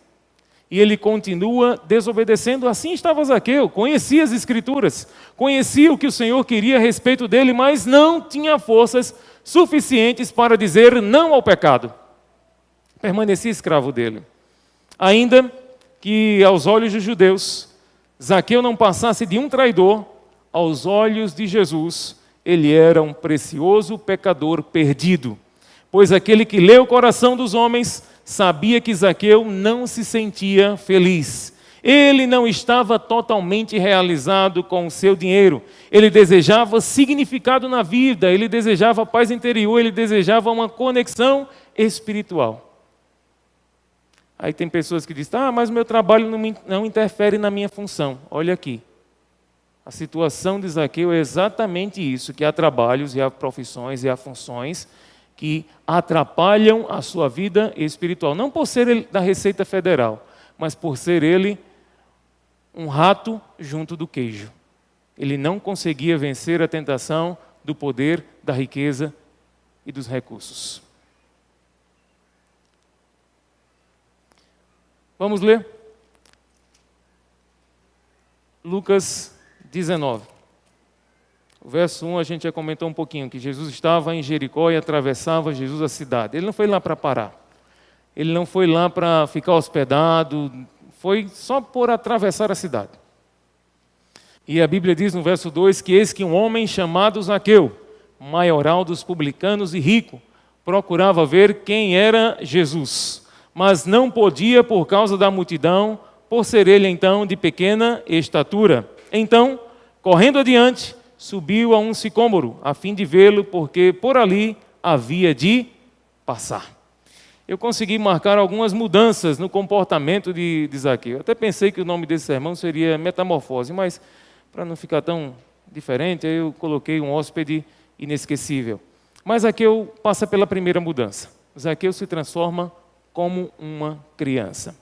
E ele continua desobedecendo. Assim estava Zaqueu, conhecia as Escrituras, conhecia o que o Senhor queria a respeito dele, mas não tinha forças suficientes para dizer não ao pecado. Permanecia escravo dele. Ainda que aos olhos dos judeus, Zaqueu não passasse de um traidor, aos olhos de Jesus, ele era um precioso pecador perdido. Pois aquele que lê o coração dos homens sabia que Zaqueu não se sentia feliz. Ele não estava totalmente realizado com o seu dinheiro. Ele desejava significado na vida, ele desejava paz interior, ele desejava uma conexão espiritual. Aí tem pessoas que dizem, mas o meu trabalho não interfere na minha função. Olha aqui. A situação de Zaqueu é exatamente isso, que há trabalhos e há profissões e há funções que atrapalham a sua vida espiritual. Não por ser ele da Receita Federal, mas por ser ele um rato junto do queijo. Ele não conseguia vencer a tentação do poder, da riqueza e dos recursos. Vamos ler? Lucas 19. O verso 1 a gente já comentou um pouquinho, que Jesus estava em Jericó e atravessava Jesus a cidade. Ele não foi lá para parar. Ele não foi lá para ficar hospedado. Foi só por atravessar a cidade. E a Bíblia diz no verso 2 que eis que um homem chamado Zaqueu, maioral dos publicanos e rico, procurava ver quem era Jesus, mas não podia por causa da multidão, por ser ele então de pequena estatura. Então, correndo adiante, subiu a um sicômoro, a fim de vê-lo, porque por ali havia de passar. Eu consegui marcar algumas mudanças no comportamento de Zaqueu. Até pensei que o nome desse sermão seria Metamorfose, mas para não ficar tão diferente, eu coloquei um hóspede inesquecível. Mas Zaqueu passa pela primeira mudança. Zaqueu se transforma como uma criança.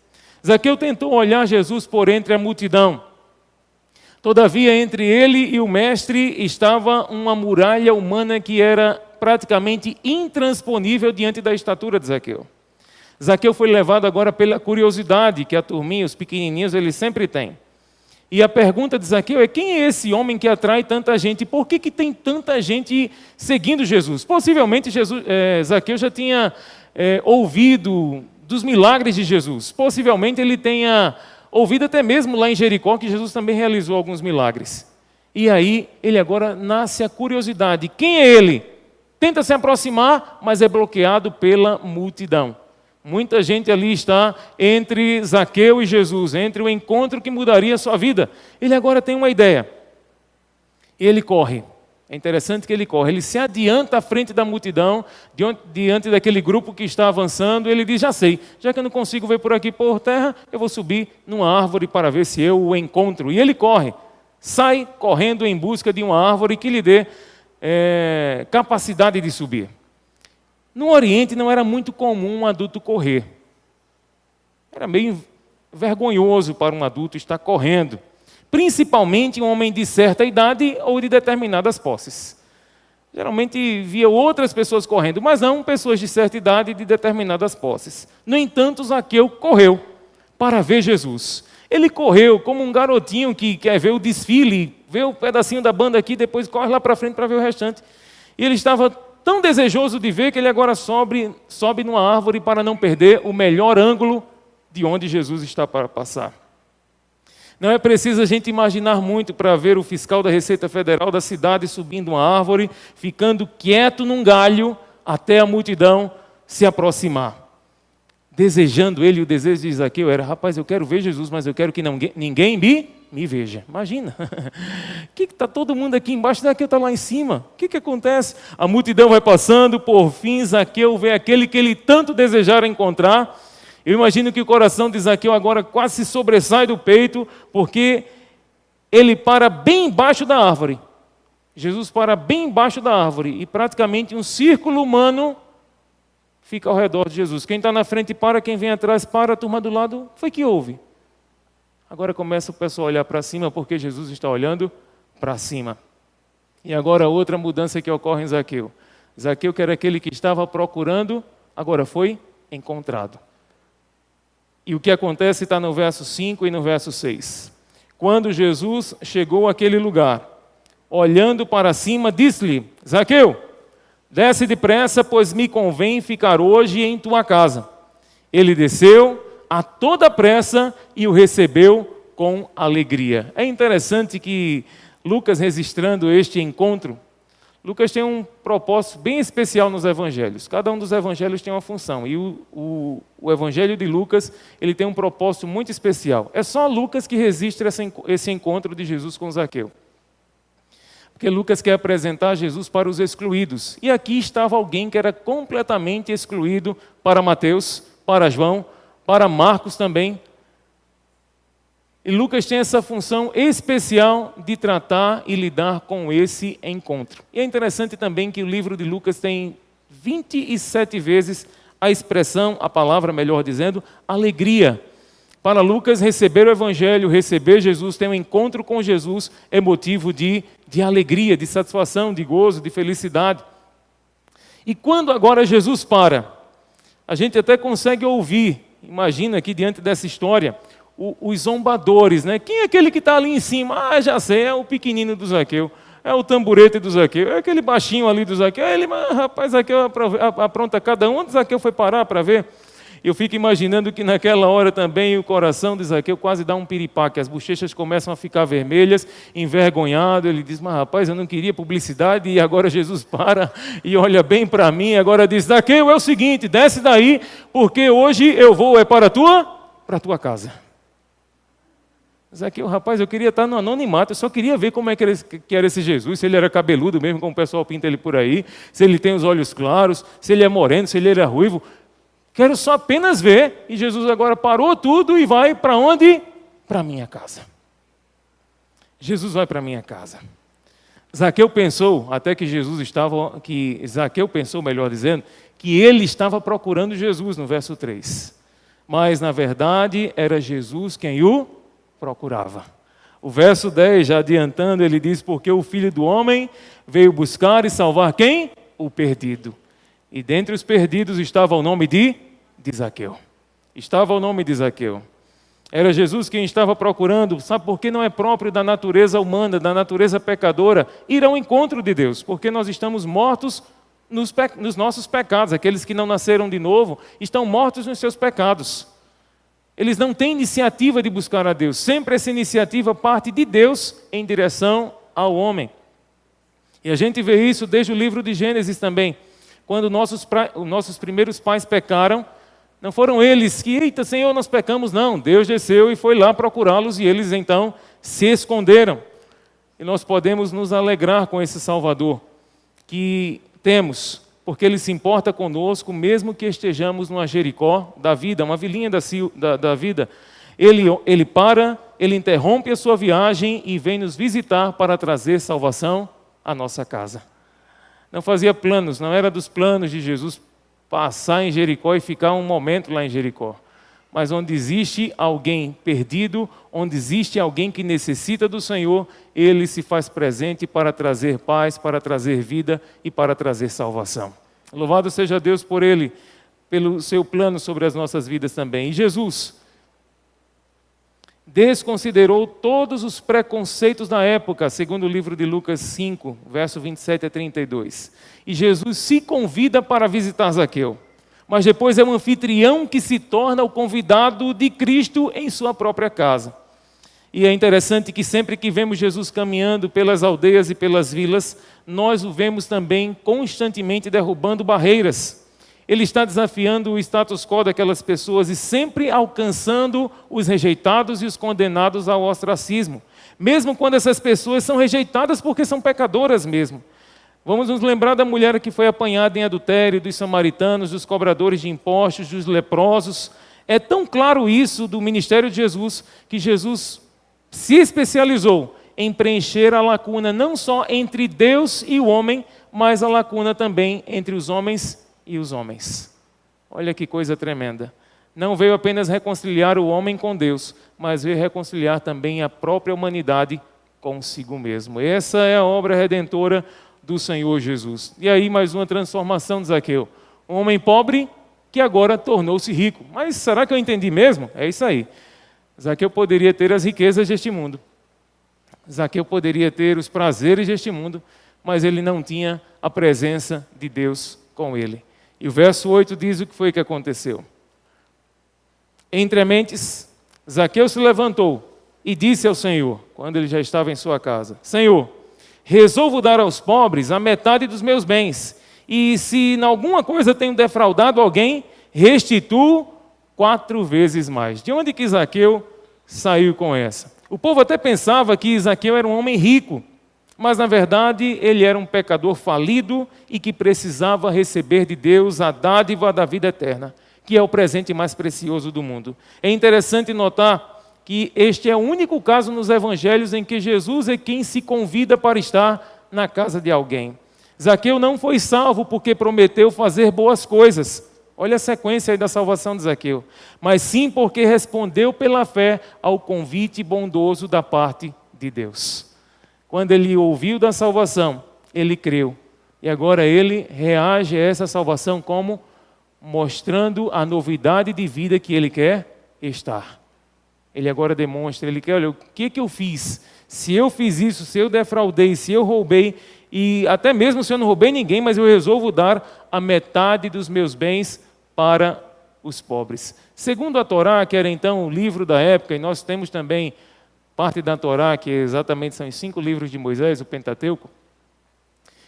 Zaqueu tentou olhar Jesus por entre a multidão. Todavia, entre ele e o mestre estava uma muralha humana que era praticamente intransponível diante da estatura de Zaqueu. Zaqueu foi levado agora pela curiosidade que a turminha, os pequenininhos, eles sempre têm. E a pergunta de Zaqueu é: quem é esse homem que atrai tanta gente? Por que tem tanta gente seguindo Jesus? Possivelmente Zaqueu já tinha ouvido dos milagres de Jesus. Possivelmente ele tenha ouvido até mesmo lá em Jericó que Jesus também realizou alguns milagres. E aí ele agora nasce a curiosidade. Quem é ele? Tenta se aproximar, mas é bloqueado pela multidão. Muita gente ali está entre Zaqueu e Jesus, entre o encontro que mudaria a sua vida. Ele agora tem uma ideia. Ele corre. É interessante que ele corre. Ele se adianta à frente da multidão, diante daquele grupo que está avançando. Ele diz: já sei, já que eu não consigo ver por aqui por terra, eu vou subir numa árvore para ver se eu o encontro. E ele corre. Sai correndo em busca de uma árvore que lhe dê capacidade de subir. No Oriente não era muito comum um adulto correr. Era meio vergonhoso para um adulto estar correndo. Principalmente um homem de certa idade ou de determinadas posses. Geralmente via outras pessoas correndo, mas não pessoas de certa idade e de determinadas posses. No entanto, Zaqueu correu para ver Jesus. Ele correu como um garotinho que quer ver o desfile, ver o pedacinho da banda aqui, depois corre lá para frente para ver o restante. E ele estava tão desejoso de ver que ele agora sobe numa árvore para não perder o melhor ângulo de onde Jesus está para passar. Não é preciso a gente imaginar muito para ver o fiscal da Receita Federal da cidade subindo uma árvore, ficando quieto num galho até a multidão se aproximar. Desejando ele, o desejo de Zaqueu era: rapaz, eu quero ver Jesus, mas eu quero que ninguém me veja. Imagina, que está todo mundo aqui embaixo, Zaqueu está lá em cima. O que acontece? A multidão vai passando, por fim Zaqueu vê aquele que ele tanto desejara encontrar. Eu imagino que o coração de Zaqueu agora quase se sobressai do peito, porque ele para bem embaixo da árvore. Jesus para bem embaixo da árvore e praticamente um círculo humano fica ao redor de Jesus. Quem está na frente para, quem vem atrás para, a turma do lado, foi que houve. Agora começa o pessoal a olhar para cima, porque Jesus está olhando para cima. E agora outra mudança que ocorre em Zaqueu. Zaqueu, que era aquele que estava procurando, agora foi encontrado. E o que acontece está no verso 5 e no verso 6. Quando Jesus chegou àquele lugar, olhando para cima, disse-lhe: Zaqueu, desce depressa, pois me convém ficar hoje em tua casa. Ele desceu a toda pressa e o recebeu com alegria. É interessante que Lucas, registrando este encontro, Lucas tem um propósito bem especial nos evangelhos. Cada um dos evangelhos tem uma função. E o evangelho de Lucas, ele tem um propósito muito especial. É só Lucas que registra esse encontro de Jesus com Zaqueu. Porque Lucas quer apresentar Jesus para os excluídos. E aqui estava alguém que era completamente excluído para Mateus, para João, para Marcos também. E Lucas tem essa função especial de tratar e lidar com esse encontro. E é interessante também que o livro de Lucas tem 27 vezes a expressão, a palavra, melhor dizendo, alegria. Para Lucas, receber o Evangelho, receber Jesus, ter um encontro com Jesus, é motivo de alegria, de satisfação, de gozo, de felicidade. E quando agora Jesus para, a gente até consegue ouvir, imagina aqui diante dessa história, os zombadores, né? Quem é aquele que está ali em cima? Ah, já sei, é o pequenino do Zaqueu, é o tamborete do Zaqueu, é aquele baixinho ali do Zaqueu. Ele, rapaz, Zaqueu apronta cada um. Onde Zaqueu foi parar para ver? Eu fico imaginando que naquela hora também o coração de Zaqueu quase dá um piripaque, as bochechas começam a ficar vermelhas, envergonhado. Ele diz: mas rapaz, eu não queria publicidade, e agora Jesus para e olha bem para mim, e agora diz: Zaqueu, é o seguinte, desce daí, porque hoje eu vou para a tua casa. Zaqueu, rapaz, eu queria estar no anonimato, eu só queria ver como é que era esse Jesus, se ele era cabeludo mesmo, como o pessoal pinta ele por aí, se ele tem os olhos claros, se ele é moreno, se ele era ruivo. Quero só apenas ver. E Jesus agora parou tudo e vai para onde? Para a minha casa. Jesus vai para a minha casa. Zaqueu pensou, até que Zaqueu pensou, melhor dizendo, que ele estava procurando Jesus no verso 3. Mas, na verdade, era Jesus quem o procurava. O verso 10, já adiantando, ele diz: porque o Filho do Homem veio buscar e salvar quem? O perdido. E dentre os perdidos estava o nome de Zaqueu. Estava o nome de Zaqueu. Era Jesus quem estava procurando. Sabe por que não é próprio da natureza humana, da natureza pecadora, ir ao encontro de Deus? Porque nós estamos mortos nos nossos pecados. Aqueles que não nasceram de novo estão mortos nos seus pecados. Eles não têm iniciativa de buscar a Deus. Sempre essa iniciativa parte de Deus em direção ao homem. E a gente vê isso desde o livro de Gênesis também. Quando nossos primeiros pais pecaram, não foram eles que, eita Senhor, nós pecamos, não. Deus desceu e foi lá procurá-los e eles então se esconderam. E nós podemos nos alegrar com esse Salvador que temos, porque Ele se importa conosco, mesmo que estejamos numa Jericó da vida, uma vilinha da vida. Ele para, Ele interrompe a sua viagem e vem nos visitar para trazer salvação à nossa casa. Não fazia planos, não era dos planos de Jesus passar em Jericó e ficar um momento lá em Jericó. Mas onde existe alguém perdido, onde existe alguém que necessita do Senhor, Ele se faz presente para trazer paz, para trazer vida e para trazer salvação. Louvado seja Deus por Ele, pelo seu plano sobre as nossas vidas também. E Jesus desconsiderou todos os preconceitos da época, segundo o livro de Lucas 5, verso 27 a 32. E Jesus se convida para visitar Zaqueu. Mas depois é um anfitrião que se torna o convidado de Cristo em sua própria casa. E é interessante que sempre que vemos Jesus caminhando pelas aldeias e pelas vilas, nós o vemos também constantemente derrubando barreiras. Ele está desafiando o status quo daquelas pessoas e sempre alcançando os rejeitados e os condenados ao ostracismo. Mesmo quando essas pessoas são rejeitadas porque são pecadoras mesmo. Vamos nos lembrar da mulher que foi apanhada em adultério, dos samaritanos, dos cobradores de impostos, dos leprosos. É tão claro isso do ministério de Jesus, que Jesus se especializou em preencher a lacuna não só entre Deus e o homem, mas a lacuna também entre os homens e os homens. Olha que coisa tremenda. Não veio apenas reconciliar o homem com Deus, mas veio reconciliar também a própria humanidade consigo mesmo. Essa é a obra redentora do Senhor Jesus. E aí mais uma transformação de Zaqueu. Um homem pobre que agora tornou-se rico. Mas será que eu entendi mesmo? É isso aí. Zaqueu poderia ter as riquezas deste mundo. Zaqueu poderia ter os prazeres deste mundo, mas ele não tinha a presença de Deus com ele. E o verso 8 diz o que foi que aconteceu. Entre mentes, Zaqueu se levantou e disse ao Senhor, quando ele já estava em sua casa: Senhor, resolvo dar aos pobres a metade dos meus bens, e se em alguma coisa tenho defraudado alguém, restituo 4 vezes mais. De onde que Zaqueu saiu com essa? O povo até pensava que Zaqueu era um homem rico, mas na verdade ele era um pecador falido e que precisava receber de Deus a dádiva da vida eterna, que é o presente mais precioso do mundo. É interessante notar que este é o único caso nos evangelhos em que Jesus é quem se convida para estar na casa de alguém. Zaqueu não foi salvo porque prometeu fazer boas coisas. Olha a sequência aí da salvação de Zaqueu. Mas sim porque respondeu pela fé ao convite bondoso da parte de Deus. Quando ele ouviu da salvação, ele creu. E agora ele reage a essa salvação como mostrando a novidade de vida que ele quer estar. Ele agora demonstra, ele quer, olha, o que eu fiz? Se eu fiz isso, se eu defraudei, se eu roubei, e até mesmo se eu não roubei ninguém, mas eu resolvo dar a metade dos meus bens para os pobres. Segundo a Torá, que era então o livro da época, e nós temos também parte da Torá, que exatamente são os 5 livros de Moisés, o Pentateuco,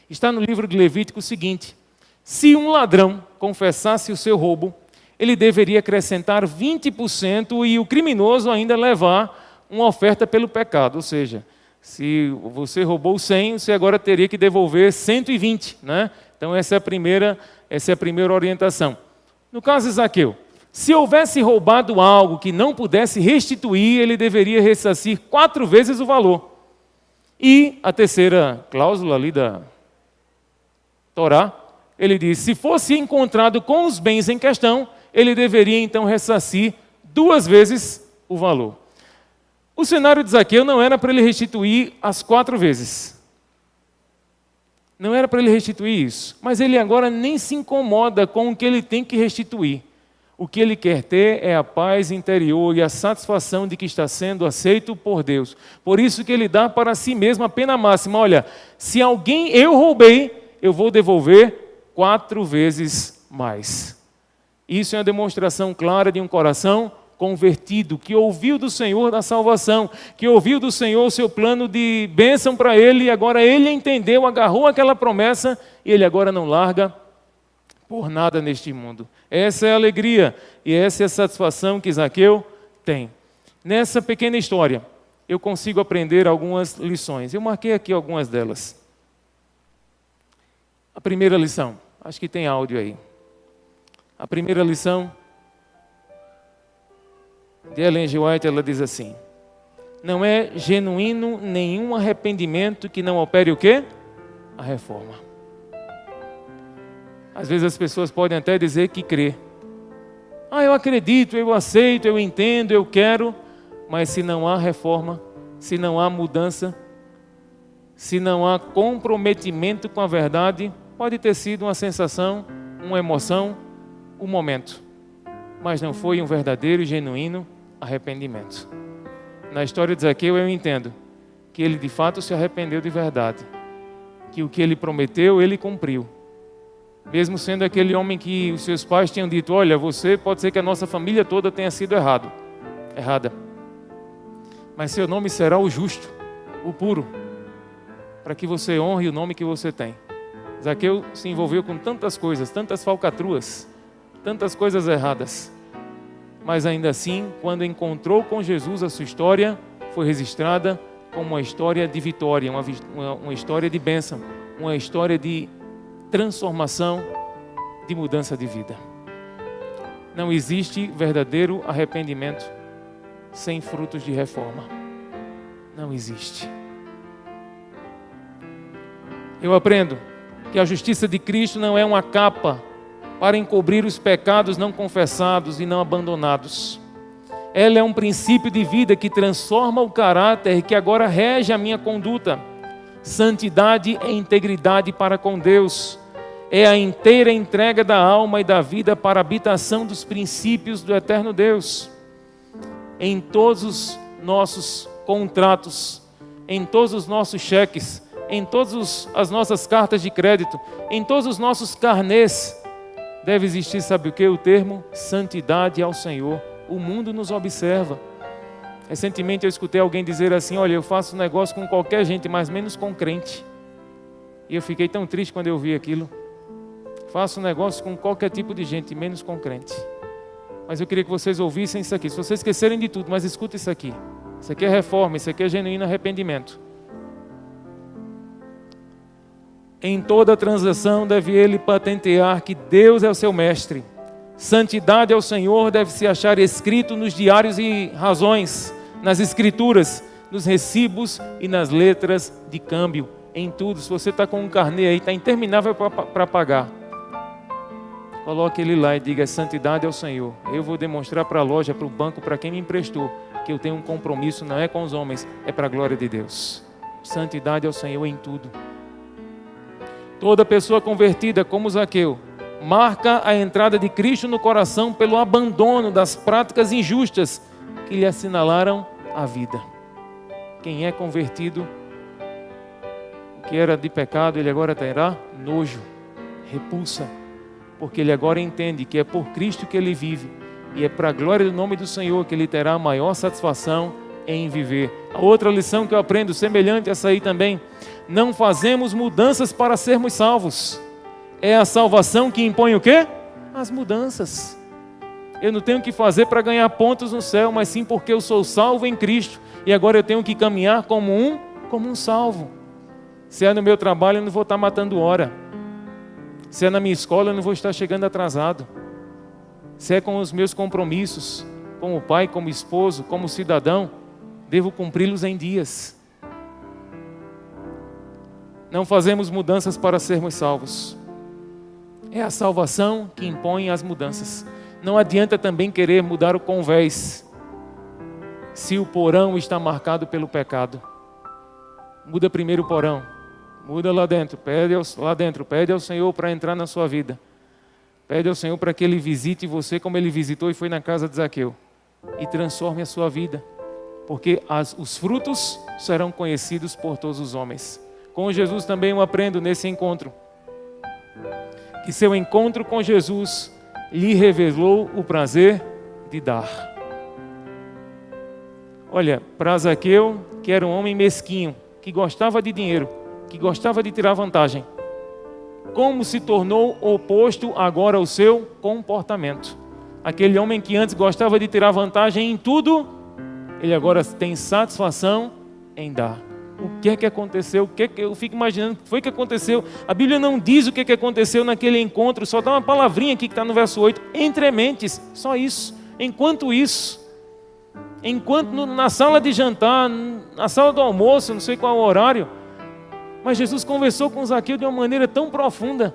está no livro de Levítico o seguinte: se um ladrão confessasse o seu roubo, ele deveria acrescentar 20% e o criminoso ainda levar uma oferta pelo pecado. Ou seja, se você roubou 100, você agora teria que devolver 120. Né? Então essa é a primeira orientação. No caso de Zaqueu, se houvesse roubado algo que não pudesse restituir, ele deveria ressarcir 4 vezes o valor. E a terceira cláusula ali da Torá, ele diz: se fosse encontrado com os bens em questão, ele deveria então ressarcir 2 vezes o valor. O cenário de Zaqueu não era para ele restituir as 4 vezes. Não era para ele restituir isso. Mas ele agora nem se incomoda com o que ele tem que restituir. O que ele quer ter é a paz interior e a satisfação de que está sendo aceito por Deus. Por isso que ele dá para si mesmo a pena máxima. Olha, se alguém eu roubei, eu vou devolver 4 vezes mais. Isso é uma demonstração clara de um coração convertido, que ouviu do Senhor da salvação, que ouviu do Senhor o seu plano de bênção para ele, e agora ele entendeu, agarrou aquela promessa, e ele agora não larga por nada neste mundo. Essa é a alegria e essa é a satisfação que Zaqueu tem. Nessa pequena história, eu consigo aprender algumas lições. Eu marquei aqui algumas delas. A primeira lição, acho que tem áudio aí. A primeira lição de Ellen G. White, ela diz assim: não é genuíno nenhum arrependimento que não opere o quê? A reforma. Às vezes as pessoas podem até dizer que crê. Eu acredito, eu aceito, eu entendo, eu quero, mas se não há reforma, se não há mudança, se não há comprometimento com a verdade, pode ter sido uma sensação, uma emoção, um momento, mas não foi um verdadeiro e genuíno arrependimento. Na história de Zaqueu eu entendo que ele de fato se arrependeu de verdade, que o que ele prometeu ele cumpriu, mesmo sendo aquele homem que os seus pais tinham dito: olha, você pode ser que a nossa família toda tenha sido errada, mas seu nome será o justo, o puro, para que você honre o nome que você tem. Zaqueu se envolveu com tantas coisas, tantas falcatruas, tantas coisas erradas, mas ainda assim, quando encontrou com Jesus, a sua história foi registrada como uma história de vitória, uma história de bênção, uma história de transformação, de mudança de vida. Não existe verdadeiro arrependimento sem frutos de reforma. Não existe. Eu aprendo que a justiça de Cristo não é uma capa para encobrir os pecados não confessados e não abandonados. Ela é um princípio de vida que transforma o caráter e que agora rege a minha conduta. Santidade é integridade para com Deus. É a inteira entrega da alma e da vida para a habitação dos princípios do eterno Deus. Em todos os nossos contratos, em todos os nossos cheques, em todas as nossas cartas de crédito, em todos os nossos carnês, deve existir, sabe o que? O termo santidade ao Senhor. O mundo nos observa. Recentemente eu escutei alguém dizer assim: olha, eu faço negócio com qualquer gente, mas menos com crente. E eu fiquei tão triste quando eu vi aquilo. Faço negócio com qualquer tipo de gente, menos com crente. Mas eu queria que vocês ouvissem isso aqui. Se vocês esquecerem de tudo, mas escuta isso aqui. Isso aqui é reforma, isso aqui é genuíno arrependimento. Em toda transação deve ele patentear que Deus é o seu mestre. Santidade ao Senhor deve se achar escrito nos diários e razões, nas escrituras, nos recibos e nas letras de câmbio. Em tudo. Se você está com um carnê aí, está interminável para pagar, coloque ele lá e diga: santidade ao Senhor. Eu vou demonstrar para a loja, para o banco, para quem me emprestou, que eu tenho um compromisso, não é com os homens, é para a glória de Deus. Santidade ao Senhor em tudo. Toda pessoa convertida, como Zaqueu, marca a entrada de Cristo no coração pelo abandono das práticas injustas que lhe assinalaram a vida. Quem é convertido, o que era de pecado, ele agora terá nojo, repulsa, porque ele agora entende que é por Cristo que ele vive e é para a glória do nome do Senhor que ele terá a maior satisfação em viver. A outra lição que eu aprendo, semelhante a essa aí também: não fazemos mudanças para sermos salvos. É a salvação que impõe o quê? As mudanças. Eu não tenho que fazer para ganhar pontos no céu, mas sim porque eu sou salvo em Cristo e agora eu tenho que caminhar como um salvo. Se é no meu trabalho, eu não vou estar matando hora. Se é na minha escola, eu não vou estar chegando atrasado. Se é com os meus compromissos, como pai, como esposo, como cidadão, devo cumpri-los em dias. Não fazemos mudanças para sermos salvos. É a salvação que impõe as mudanças. Não adianta também querer mudar o convés, se o porão está marcado pelo pecado. Muda primeiro o porão. Muda lá dentro, pede ao Senhor para entrar na sua vida. Pede ao Senhor para que Ele visite você como Ele visitou e foi na casa de Zaqueu. E transforme a sua vida. Porque os frutos serão conhecidos por todos os homens. Com Jesus também eu aprendo nesse encontro que seu encontro com Jesus lhe revelou o prazer de dar. Olha, para Zaqueu, que era um homem mesquinho, que gostava de dinheiro, que gostava de tirar vantagem, como se tornou oposto agora ao seu comportamento. Aquele homem que antes gostava de tirar vantagem em tudo, ele agora tem satisfação em dar. O que é que aconteceu? Eu fico imaginando o que foi que aconteceu. A Bíblia não diz o que é que aconteceu naquele encontro, só dá uma palavrinha aqui que está no verso 8, entre mentes, só isso. Enquanto na sala de jantar, na sala do almoço, não sei qual é o horário, mas Jesus conversou com Zaqueu de uma maneira tão profunda,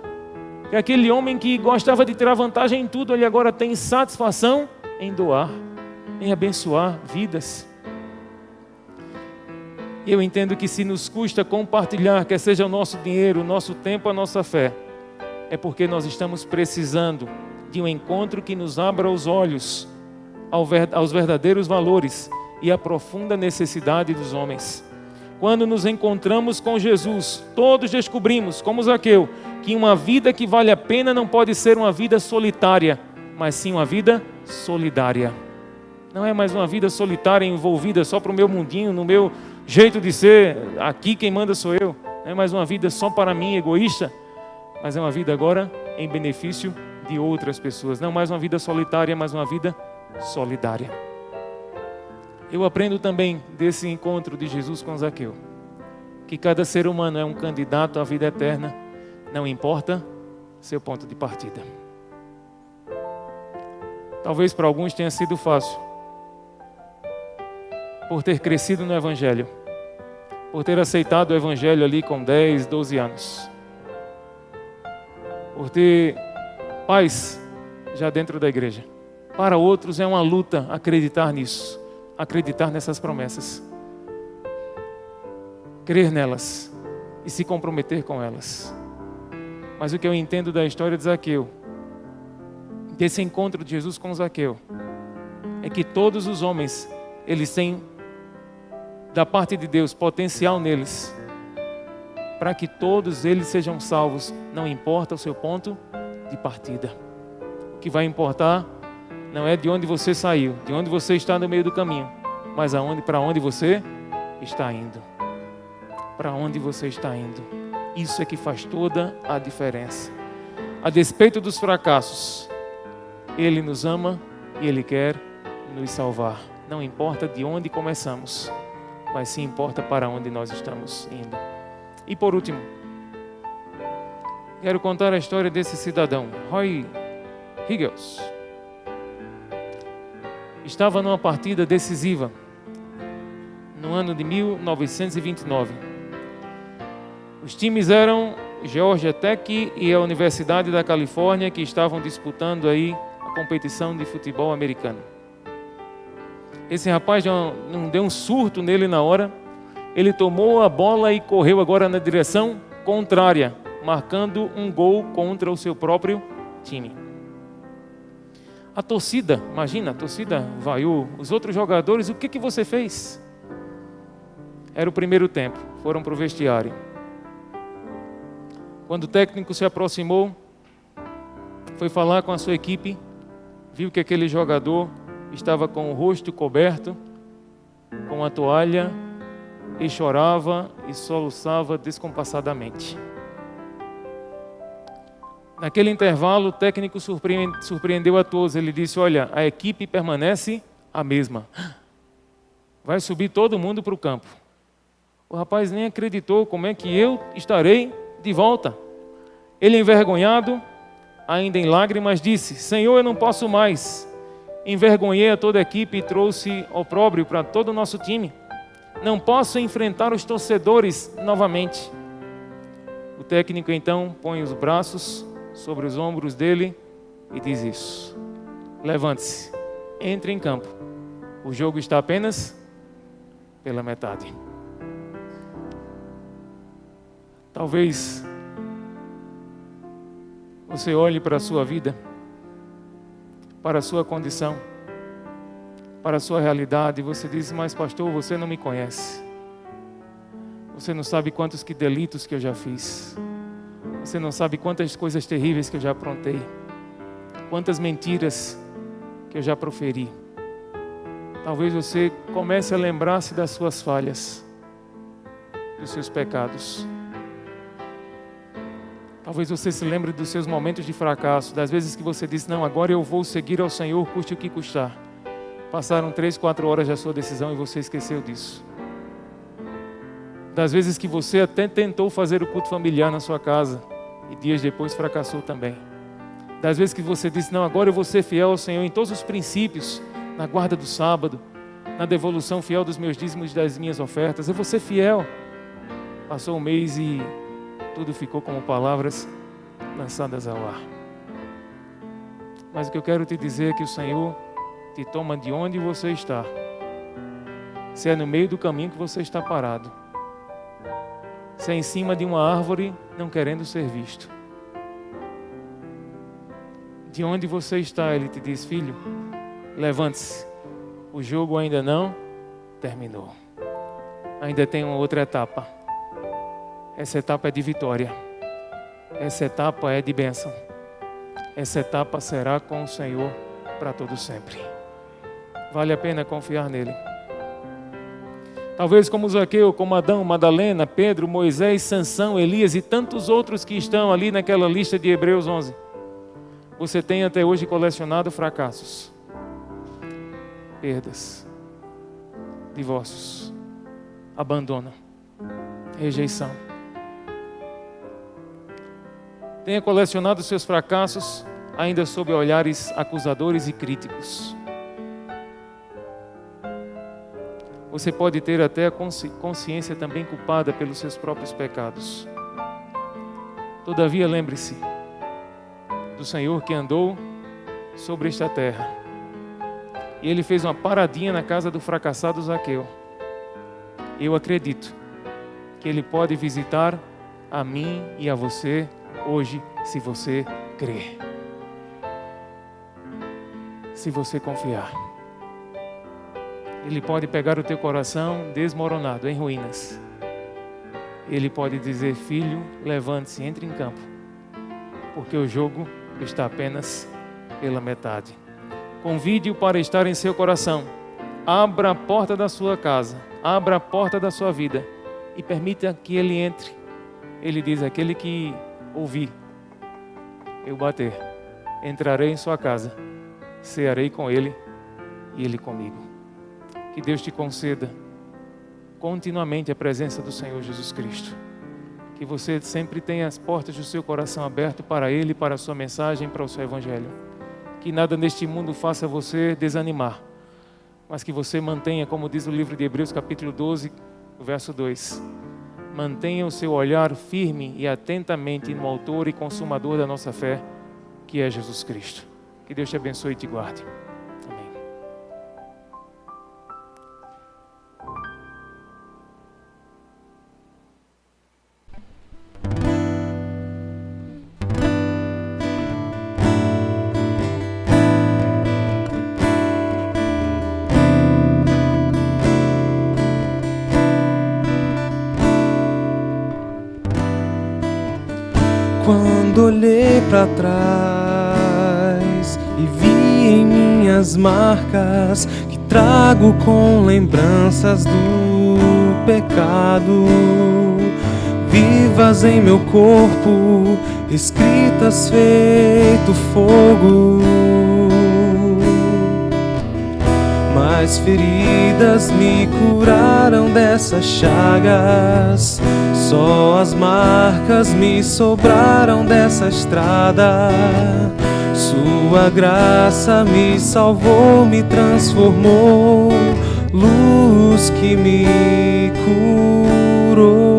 que aquele homem que gostava de tirar vantagem em tudo, ele agora tem satisfação em doar, em abençoar vidas. Eu entendo que se nos custa compartilhar, quer seja o nosso dinheiro, o nosso tempo, a nossa fé, é porque nós estamos precisando de um encontro que nos abra os olhos aos verdadeiros valores e à profunda necessidade dos homens. Quando nos encontramos com Jesus, todos descobrimos, como Zaqueu, que uma vida que vale a pena não pode ser uma vida solitária, mas sim uma vida solidária. Não é mais uma vida solitária envolvida só para o meu mundinho, no meu jeito de ser, aqui quem manda sou eu. Não é mais uma vida só para mim, egoísta, mas é uma vida agora em benefício de outras pessoas. Não mais uma vida solitária, mas uma vida solidária. Eu aprendo também desse encontro de Jesus com Zaqueu, que cada ser humano é um candidato à vida eterna, não importa seu ponto de partida. Talvez para alguns tenha sido fácil, por ter crescido no Evangelho, por ter aceitado o Evangelho ali com 10, 12 anos, por ter pais já dentro da igreja. Para outros é uma luta acreditar nisso, acreditar nessas promessas, crer nelas e se comprometer com elas. Mas o que eu entendo da história de Zaqueu, desse encontro de Jesus com Zaqueu, é que todos os homens, eles têm, da parte de Deus, potencial neles, para que todos eles sejam salvos, não importa o seu ponto de partida. O que vai importar não é de onde você saiu, de onde você está no meio do caminho, mas para onde você está indo. Para onde você está indo. Isso é que faz toda a diferença. A despeito dos fracassos, Ele nos ama e Ele quer nos salvar. Não importa de onde começamos, mas sim importa para onde nós estamos indo. E por último, quero contar a história desse cidadão, Roy Higgles. Estava numa partida decisiva no ano de 1929. Os times eram Georgia Tech e a Universidade da Califórnia, que estavam disputando aí a competição de futebol americano. Esse rapaz não deu um surto nele na hora. Ele tomou a bola e correu agora na direção contrária, marcando um gol contra o seu próprio time. A torcida, imagina, a torcida vaiou. Os outros jogadores, o que você fez? Era o primeiro tempo, foram para o vestiário. Quando o técnico se aproximou, foi falar com a sua equipe, viu que aquele jogador estava com o rosto coberto, com a toalha, e chorava e soluçava descompassadamente. Naquele intervalo, o técnico surpreendeu a todos. Ele disse: olha, a equipe permanece a mesma. Vai subir todo mundo para o campo. O rapaz nem acreditou. Como é que eu estarei de volta? Ele, envergonhado, ainda em lágrimas, disse: Senhor, eu não posso mais. Envergonhei a toda a equipe e trouxe opróbrio para todo o nosso time. Não posso enfrentar os torcedores novamente. O técnico então põe os braços sobre os ombros dele e diz isso: levante-se, entre em campo. O jogo está apenas pela metade. Talvez você olhe para a sua vida, para a sua condição, para a sua realidade, e você diz: mas pastor, você não me conhece. Você não sabe quantos delitos que eu já fiz. Você não sabe quantas coisas terríveis que eu já aprontei. Quantas mentiras que eu já proferi. Talvez você comece a lembrar-se das suas falhas, dos seus pecados. Talvez você se lembre dos seus momentos de fracasso, das vezes que você disse: não, agora eu vou seguir ao Senhor, custe o que custar. Passaram 3, 4 horas da sua decisão e você esqueceu disso. Das vezes que você até tentou fazer o culto familiar na sua casa e dias depois fracassou também. Das vezes que você disse: não, agora eu vou ser fiel ao Senhor em todos os princípios, na guarda do sábado, na devolução fiel dos meus dízimos e das minhas ofertas, eu vou ser fiel. Passou um mês e tudo ficou como palavras lançadas ao ar. Mas o que eu quero te dizer é que o Senhor te toma de onde você está. Se é no meio do caminho que você está parado, se é em cima de uma árvore não querendo ser visto, de onde você está, Ele te diz: filho, levante-se, o jogo ainda não terminou, ainda tem uma outra etapa. Essa etapa é de vitória, essa etapa é de bênção, essa etapa será com o Senhor para todo sempre. Vale a pena confiar nele. Talvez como Zaqueu, como Adão, Madalena, Pedro, Moisés, Sansão, Elias e tantos outros que estão ali naquela lista de Hebreus 11. Você tem até hoje colecionado fracassos, perdas, divórcios, abandono, rejeição. Tenha colecionado seus fracassos ainda sob olhares acusadores e críticos. Você pode ter até a consciência também culpada pelos seus próprios pecados. Todavia, lembre-se do Senhor que andou sobre esta terra. E Ele fez uma paradinha na casa do fracassado Zaqueu. Eu acredito que Ele pode visitar a mim e a você hoje, se você crer. Se você confiar. Ele pode pegar o teu coração desmoronado, em ruínas. Ele pode dizer: filho, levante-se, entre em campo, porque o jogo está apenas pela metade. Convide-o para estar em seu coração. Abra a porta da sua casa, abra a porta da sua vida e permita que ele entre. Ele diz: aquele que ouvir eu bater, entrarei em sua casa, cearei com ele e ele comigo. Que Deus te conceda continuamente a presença do Senhor Jesus Cristo. Que você sempre tenha as portas do seu coração aberto para Ele, para a sua mensagem, para o seu Evangelho. Que nada neste mundo faça você desanimar, mas que você mantenha, como diz o livro de Hebreus capítulo 12, verso 2, mantenha o seu olhar firme e atentamente no autor e consumador da nossa fé, que é Jesus Cristo. Que Deus te abençoe e te guarde. Quando olhei para trás e vi em minhas marcas que trago com lembranças do pecado, vivas em meu corpo, escritas feito fogo, mas feridas me curaram dessas chagas. Só as marcas me sobraram dessa estrada. Sua graça me salvou, me transformou, luz que me curou.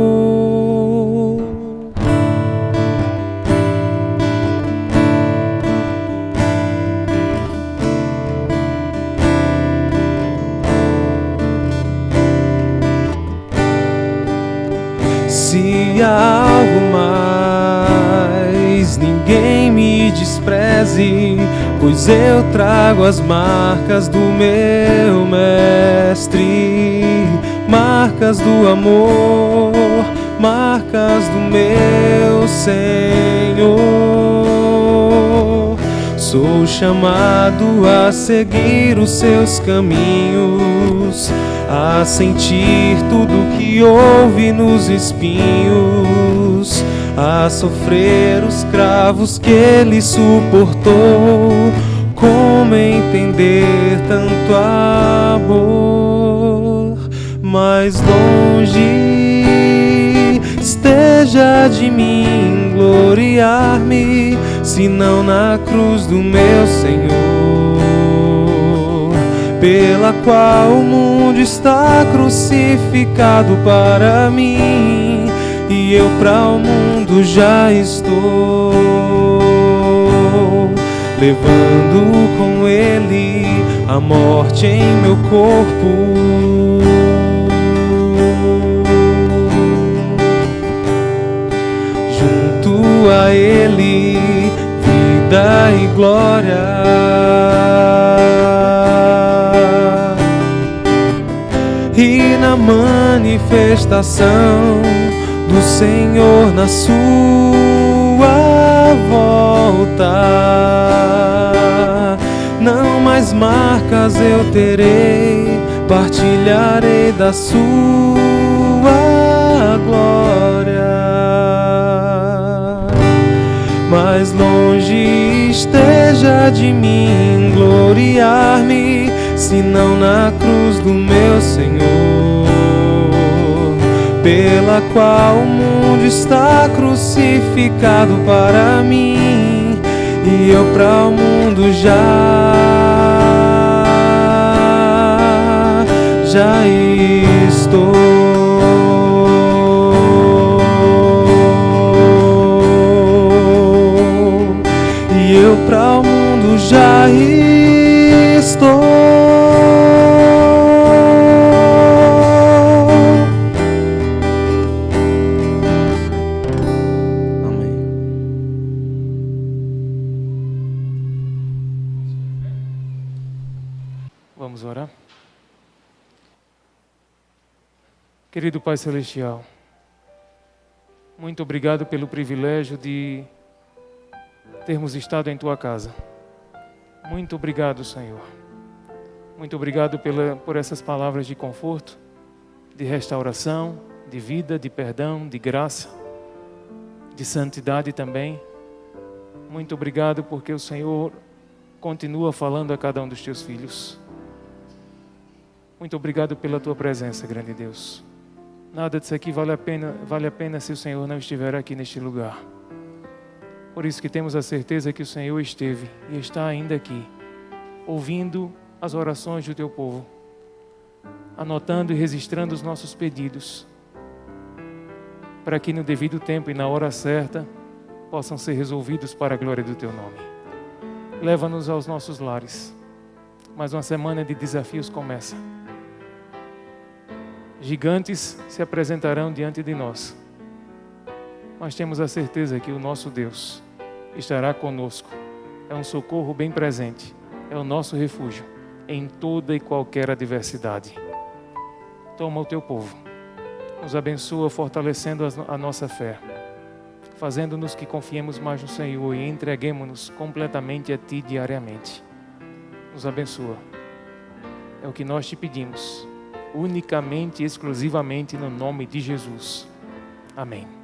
Se há algo mais, ninguém me despreze, pois eu trago as marcas do meu mestre, marcas do amor, marcas do meu Senhor. Sou chamado a seguir os seus caminhos, a sentir tudo que houve nos espinhos, a sofrer os cravos que ele suportou. Como entender tanto amor? Mais longe esteja de mim gloriar-me, senão na cruz do meu Senhor, pela qual o mundo está crucificado para mim, e eu para o mundo já estou, levando com ele a morte em meu corpo. Junto a ele, vida e glória. E na manifestação do Senhor na sua volta, não mais marcas eu terei, partilharei da sua glória. Mais longe esteja de mim gloriar-me, senão na cruz do meu Senhor, pela qual o mundo está crucificado para mim, e eu para o mundo já estou. E eu para o mundo já estou. Amém. Vamos orar? Querido Pai Celestial, muito obrigado pelo privilégio de termos estado em Tua casa. Muito obrigado, Senhor. Muito obrigado por essas palavras de conforto, de restauração, de vida, de perdão, de graça, de santidade também. Muito obrigado porque o Senhor continua falando a cada um dos Teus filhos. Muito obrigado pela Tua presença, grande Deus. Nada disso aqui vale a pena se o Senhor não estiver aqui neste lugar. Por isso que temos a certeza que o Senhor esteve e está ainda aqui, ouvindo as orações do Teu povo, anotando e registrando os nossos pedidos, para que no devido tempo e na hora certa possam ser resolvidos para a glória do Teu nome. Leva-nos aos nossos lares. Mais uma semana de desafios começa. Gigantes se apresentarão diante de nós, mas temos a certeza que o nosso Deus estará conosco. É um socorro bem presente, é o nosso refúgio em toda e qualquer adversidade. Toma o Teu povo, nos abençoa fortalecendo a nossa fé, fazendo-nos que confiemos mais no Senhor e entreguemos-nos completamente a Ti diariamente. Nos abençoa. É o que nós Te pedimos, unicamente e exclusivamente no nome de Jesus. Amém.